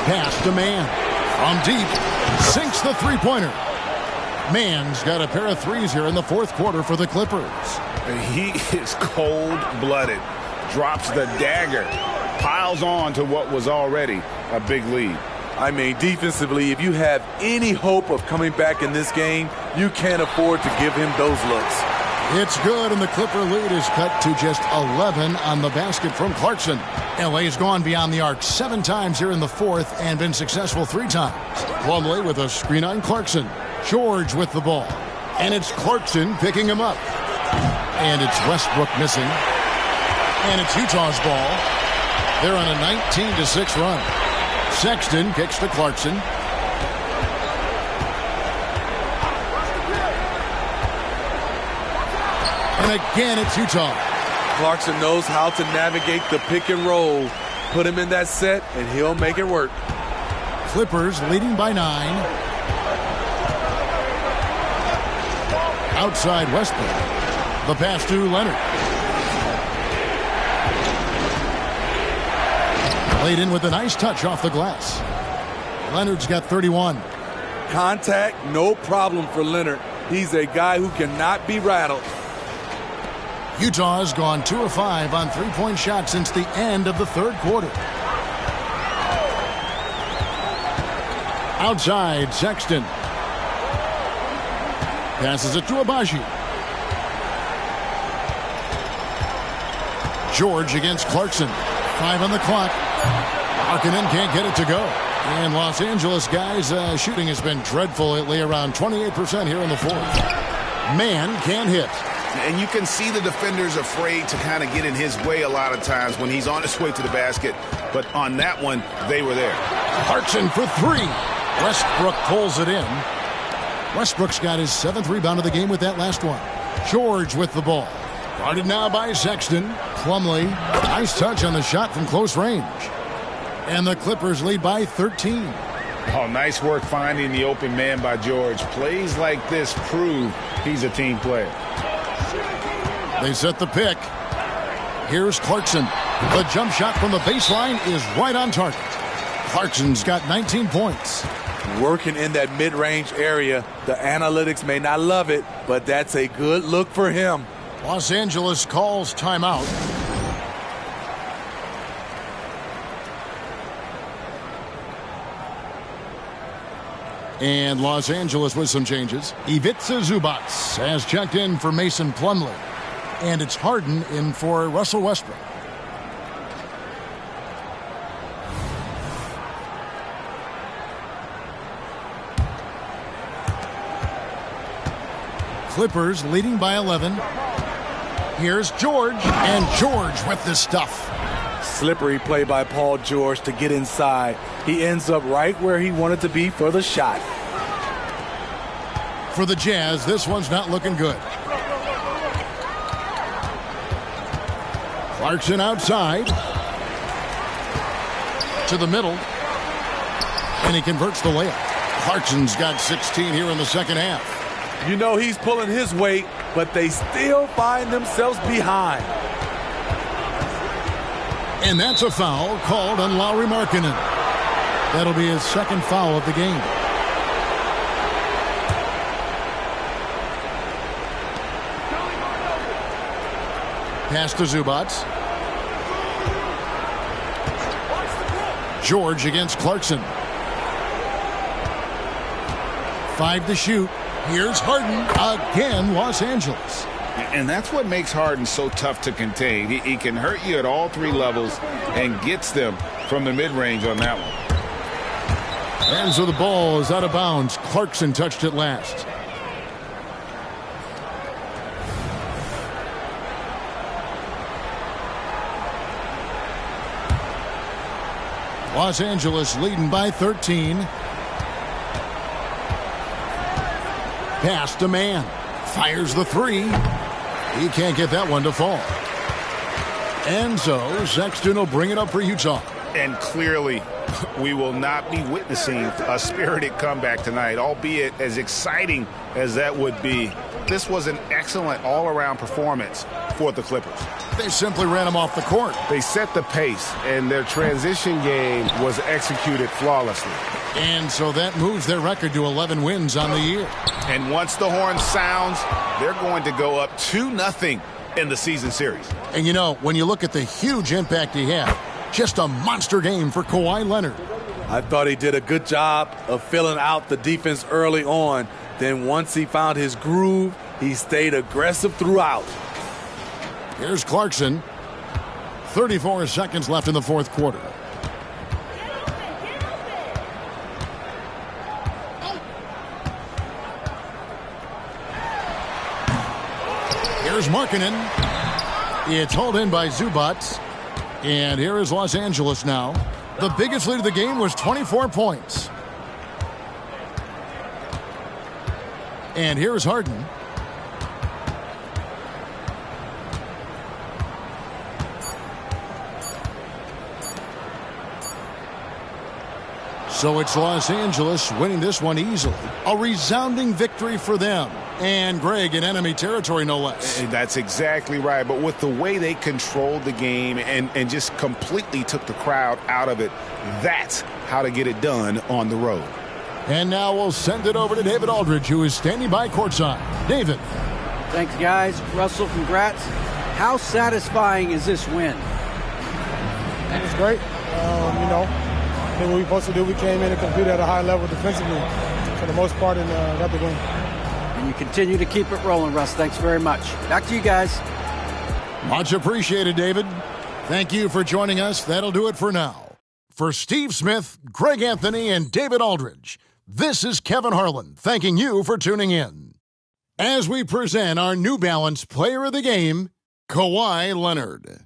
Pass to Mann. From deep. Sinks the three-pointer. Mann's got a pair of threes here in the fourth quarter for the Clippers. He is cold-blooded. Drops the dagger. Piles on to what was already a big lead. I mean, defensively, if you have any hope of coming back in this game, you can't afford to give him those looks. It's good, and the Clipper lead is cut to just 11 on the basket from Clarkson. LA's gone beyond the arc 7 times here in the fourth and been successful 3 times. Plumlee with a screen on Clarkson. George with the ball. And it's Clarkson picking him up. And it's Westbrook missing. And it's Utah's ball. They're on a 19-6 run. Sexton kicks to Clarkson. And again, it's Utah. Clarkson knows how to navigate the pick and roll. Put him in that set, and he'll make it work. Clippers leading by 9. Outside Westbrook. The pass to Leonard. Laid in with a nice touch off the glass. Leonard's got 31. Contact, no problem for Leonard. He's a guy who cannot be rattled. Utah's gone 2 of 5 on three-point shots since the end of the third quarter. Outside, Sexton. Passes it to Agbaji. George against Clarkson. 5 on the clock. Markkanen can't get it to go. And Los Angeles guys, shooting has been dreadful lately, around 28% here in the fourth. Mann can't hit. And you can see the defenders afraid to kind of get in his way a lot of times when he's on his way to the basket. But on that one, they were there. Clarkson for 3. Westbrook pulls it in. Westbrook's got his 7th rebound of the game with that last one. George with the ball. Guarded now by Sexton. Plumlee. Nice touch on the shot from close range. And the Clippers lead by 13. Oh, nice work finding the open man by George. Plays like this prove He's a team player. They set the pick. Here's Clarkson. The jump shot from the baseline is right on target. Clarkson's got 19 points. Working in that mid-range area. The analytics may not love it, but that's a good look for him. Los Angeles calls timeout. And Los Angeles with some changes. Ivica Zubac has checked in for Mason Plumlee. And it's Harden in for Russell Westbrook. Clippers leading by 11. Here's George, and George with the stuff. Slippery play by Paul George to get inside. He ends up right where he wanted to be for the shot. For the Jazz, this one's not looking good. Clarkson outside. To the middle. And he converts the layup. Clarkson's got 16 here in the second half. You know he's pulling his weight, but they still find themselves behind. And that's a foul called on Lauri Markkanen. That'll be his second foul of the game. Pass to Zubac. George against Clarkson. 5 to shoot. Here's Harden again, Los Angeles. And that's what makes Harden so tough to contain. He can hurt you at all three levels and gets them from the mid-range on that one. And so the ball is out of bounds. Clarkson touched it last. Los Angeles leading by 13. Pass to Mann. Fires the three. He can't get that one to fall. And so Sexton will bring it up for Utah. And clearly, we will not be witnessing a spirited comeback tonight, albeit as exciting as that would be. This was an excellent all-around performance for the Clippers. They simply ran him off the court. They set the pace, and their transition game was executed flawlessly. And so that moves their record to 11 wins on the year. And once the horn sounds, they're going to go up 2-0 in the season series. And you know, when you look at the huge impact he had, just a monster game for Kawhi Leonard. I thought he did a good job of filling out the defense early on. Then once he found his groove, he stayed aggressive throughout. Here's Clarkson. 34 seconds left in the fourth quarter. Here's Markkanen. It's hauled in by Zubac. And here is Los Angeles now. The biggest lead of the game was 24 points. And here's Harden. So it's Los Angeles winning this one easily. A resounding victory for them. And Greg in enemy territory, no less. That's exactly right. But with the way they controlled the game and just completely took the crowd out of it, that's how to get it done on the road. And now we'll send it over to David Aldridge, who is standing by courtside. David. Thanks, guys. Russell, congrats. How satisfying is this win? It's great. I think what we're supposed to do, we came in and competed at a high level defensively for the most part and got the win. And you continue to keep it rolling, Russ. Thanks very much. Back to you guys. Much appreciated, David. Thank you for joining us. That'll do it for now. For Steve Smith, Greg Anthony, and David Aldridge, this is Kevin Harlan thanking you for tuning in. As we present our New Balance Player of the Game, Kawhi Leonard.